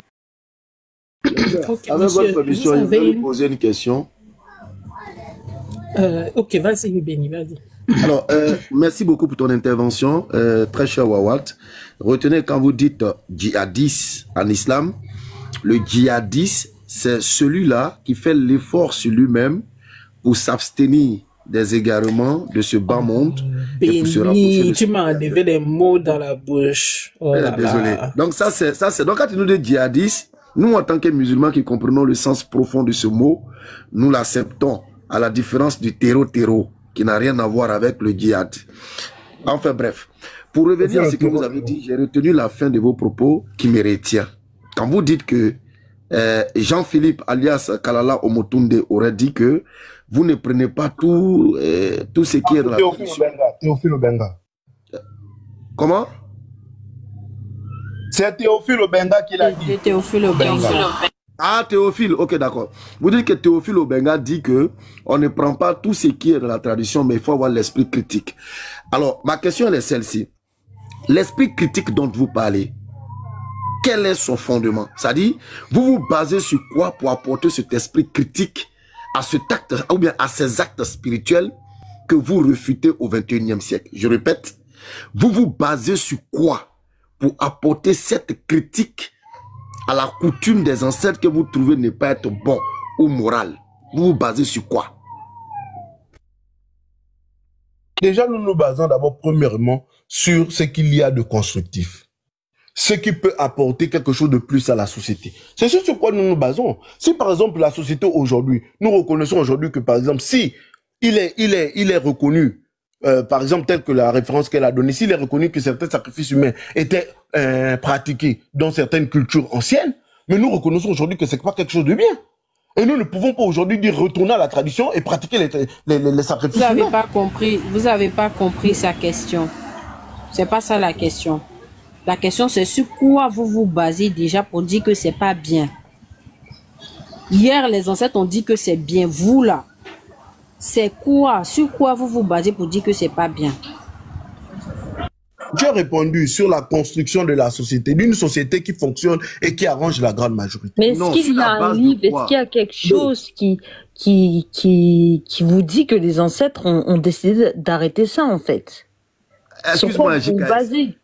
Avec votre permission, je vais vous poser une question. Ok, vas-y, Béni, vas-y. Alors, merci beaucoup pour ton intervention, très cher Wawat. Retenez, quand vous dites djihadiste en islam, le djihadiste, c'est celui-là qui fait l'effort sur lui-même pour s'abstenir des égarements de ce bas monde. Béni, tu m'as enlevé des mots dans la bouche. Oh désolé. Donc ça c'est. Donc quand tu nous dis djihadiste, nous en tant que musulmans qui comprenons le sens profond de ce mot, nous l'acceptons à la différence du terreau qui n'a rien à voir avec le djihad. Enfin bref, pour revenir à ce que vous avez dit, j'ai retenu la fin de vos propos qui me retient. Quand vous dites que Jean-Philippe alias Kalala Omotunde aurait dit que vous ne prenez pas tout ce qui est dans la Théophile Obenga. Comment? C'est Théophile Obenga qui l'a dit. Théophile Obenga. Ah, Théophile, ok, d'accord. Vous dites que Théophile Obenga dit que on ne prend pas tout ce qui est dans la tradition, mais il faut avoir l'esprit critique. Alors, ma question elle est celle-ci. L'esprit critique dont vous parlez, quel est son fondement? C'est-à-dire, vous vous basez sur quoi pour apporter cet esprit critique à cet acte, ou bien à ces actes spirituels que vous refutez au XXIe siècle? Je répète, vous vous basez sur quoi pour apporter cette critique à la coutume des ancêtres que vous trouvez ne pas être bon ou moral? Vous vous basez sur quoi? Déjà, nous nous basons d'abord premièrement sur ce qu'il y a de constructif. Ce qui peut apporter quelque chose de plus à la société. C'est sur quoi nous nous basons. Si par exemple la société aujourd'hui, nous reconnaissons aujourd'hui que par exemple, si il est reconnu, par exemple tel que la référence qu'elle a donnée, s'il est reconnu que certains sacrifices humains étaient pratiqués dans certaines cultures anciennes, mais nous reconnaissons aujourd'hui que c'est pas quelque chose de bien. Et nous ne pouvons pas aujourd'hui dire retourner à la tradition et pratiquer les sacrifices humains. Vous n'avez pas compris sa question. C'est pas ça la question. La question, c'est sur quoi vous vous basez déjà pour dire que c'est pas bien. Hier, les ancêtres ont dit que c'est bien. Vous, là, c'est quoi? Sur quoi vous vous basez pour dire que c'est pas bien? J'ai répondu sur la construction de la société, d'une société qui fonctionne et qui arrange la grande majorité. Mais est-ce qu'il y a un livre, est-ce qu'il y a quelque chose qui vous dit que les ancêtres ont décidé d'arrêter ça, en fait? Excuse-moi, vous basez.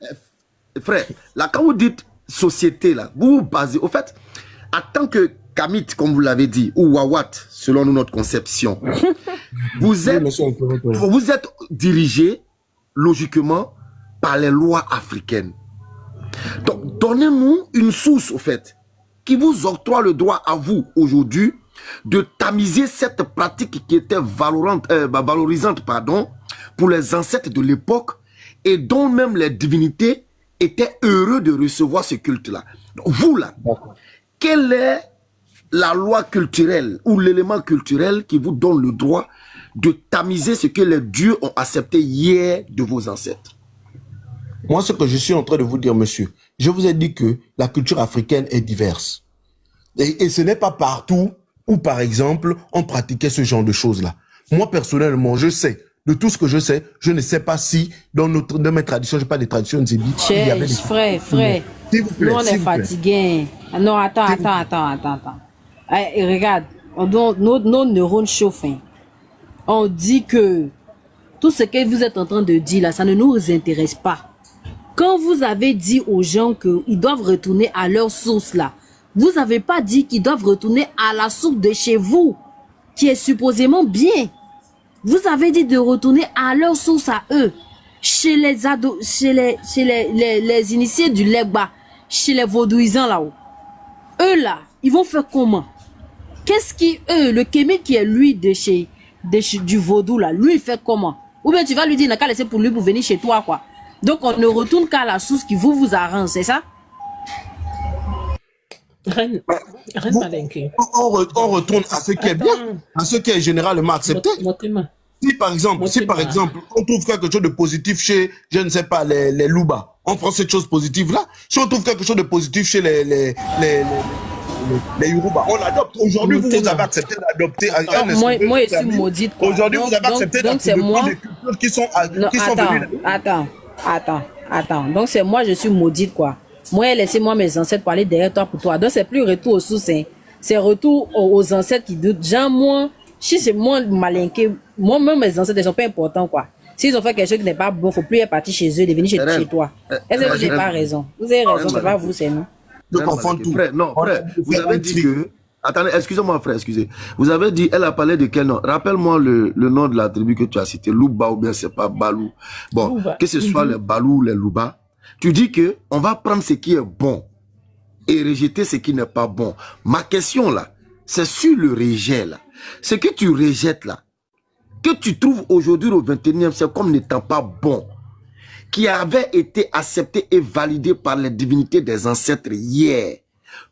Frère, là, quand vous dites société, là, vous vous basez, au fait, en tant que Kamit, comme vous l'avez dit, ou Wawat, selon notre conception, vous êtes dirigé, logiquement, par les lois africaines. Donc, donnez-nous une source, au fait, qui vous octroie le droit à vous, aujourd'hui, de tamiser cette pratique qui était valorisante, pour les ancêtres de l'époque, et dont même les divinités étaient heureux de recevoir ce culte-là. Vous, là, quelle est la loi culturelle ou l'élément culturel qui vous donne le droit de tamiser ce que les dieux ont accepté hier de vos ancêtres? Moi, ce que je suis en train de vous dire, monsieur, je vous ai dit que la culture africaine est diverse. Et ce n'est pas partout où, par exemple, on pratiquait ce genre de choses-là. Moi, personnellement, je sais. De tout ce que je sais, je ne sais pas si dans mes traditions, je n'ai pas des traditions de Zébi. Frère, s'il vous plaît, nous on est fatigués. Non, attends. Regarde, nos neurones chauffent. On dit que tout ce que vous êtes en train de dire là, ça ne nous intéresse pas. Quand vous avez dit aux gens qu'ils doivent retourner à leur source là, vous n'avez pas dit qu'ils doivent retourner à la source de chez vous, qui est supposément bien. Vous avez dit de retourner à leur source à eux, chez les initiés du Legba, chez les vaudouisants là-haut. Eux là, ils vont faire comment? Qu'est-ce qui, eux, le Kémé qui est lui du vaudou là, lui il fait comment? Ou bien tu vas lui dire, n'a qu'à laisser pour lui pour venir chez toi quoi. Donc on ne retourne qu'à la source qui vous arrange, c'est ça? Reine Malinké. On retourne à ce qui est bien, à ce qui est généralement accepté. Si par exemple, on trouve quelque chose de positif chez, je ne sais pas, les Louba, on prend cette chose positive-là. Si on trouve quelque chose de positif chez les Yoruba, on l'adopte. Aujourd'hui, vous avez accepté d'adopter. Moi, je suis maudite. Aujourd'hui, vous avez accepté d'adopter des cultures qui sont venues. Attends. Donc, c'est moi, je suis maudite, quoi. Moi, laissez-moi mes ancêtres parler derrière toi pour toi. Donc, c'est plus retour aux sources, hein. C'est retour aux ancêtres qui doutent. Genre, moi, si c'est moi malinqué, moi-même, mes ancêtres, ils sont pas importants, quoi. S'ils ont fait quelque chose qui n'est pas bon, il ne faut plus être parti chez eux, de venir chez toi. Est-ce que vous n'avez pas raison? Vous avez raison, c'est pas vous, c'est nous. Je confonds tout. Frère, non, frère, vous avez dit que... Attendez, excusez-moi, frère, excusez. Vous avez dit, elle a parlé de quel nom? Rappelle-moi le nom de la tribu que tu as cité, Louba ou bien c'est pas Balou. Bon, Louba. Que ce soit les Balou ou les Louba, tu dis que on va prendre ce qui est bon et rejeter ce qui n'est pas bon. Ma question là, c'est sur le rejet là. Ce que tu rejettes là, que tu trouves aujourd'hui au 21e siècle comme n'étant pas bon, qui avait été accepté et validé par les divinités des ancêtres hier.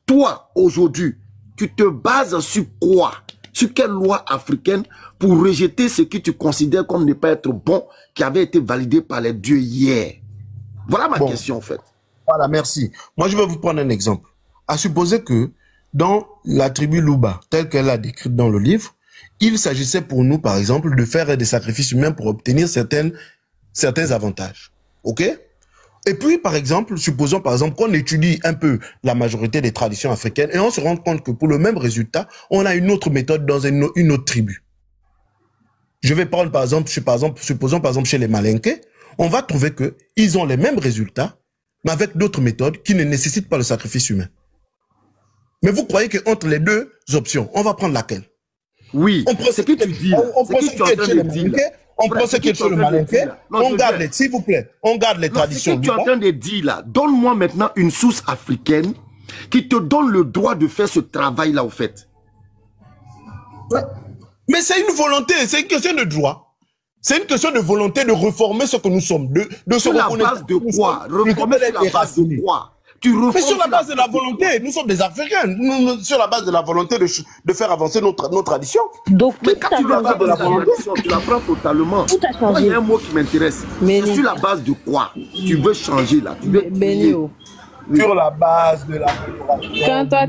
Toi, aujourd'hui, tu te bases sur quoi? Sur quelle loi africaine pour rejeter ce que tu considères comme ne pas être bon, qui avait été validé par les dieux hier? Voilà ma question en fait. Voilà, merci. Moi, je vais vous prendre un exemple. À supposer que dans la tribu Louba, telle qu'elle a décrite dans le livre, il s'agissait pour nous, par exemple, de faire des sacrifices humains pour obtenir certains avantages. OK? Et puis, par exemple, supposons, par exemple, qu'on étudie un peu la majorité des traditions africaines et on se rend compte que pour le même résultat, on a une autre méthode dans une autre tribu. Je vais prendre, par exemple, supposons, par exemple, chez les Malinké, on va trouver que ils ont les mêmes résultats, mais avec d'autres méthodes qui ne nécessitent pas le sacrifice humain. Mais vous croyez qu'entre les deux options, on va prendre laquelle? Oui, on prend ce que tu dis. On prend ce qui est chez les Malinké, on prend ce qui est sur le Malinké, on garde les, s'il vous plaît, on garde les traditions. Ce que tu es en train de dire là, donne-moi maintenant une source africaine qui te donne le droit de faire ce travail-là, au fait. Ouais. Mais c'est une volonté, c'est une question de droit. C'est une question de volonté de reformer ce que nous sommes. De sur la base de quoi? Reformer sur la base de quoi? Mais sur la base de la volonté, nous sommes des Africains. Sur la base de la volonté de faire avancer nos traditions. Donc, mais quand tu parles de la tradition, tu la prends totalement. Tout a changé. Moi, il y a un mot qui m'intéresse. C'est sur la base de quoi tu veux changer là? Tu veux sur la base de la...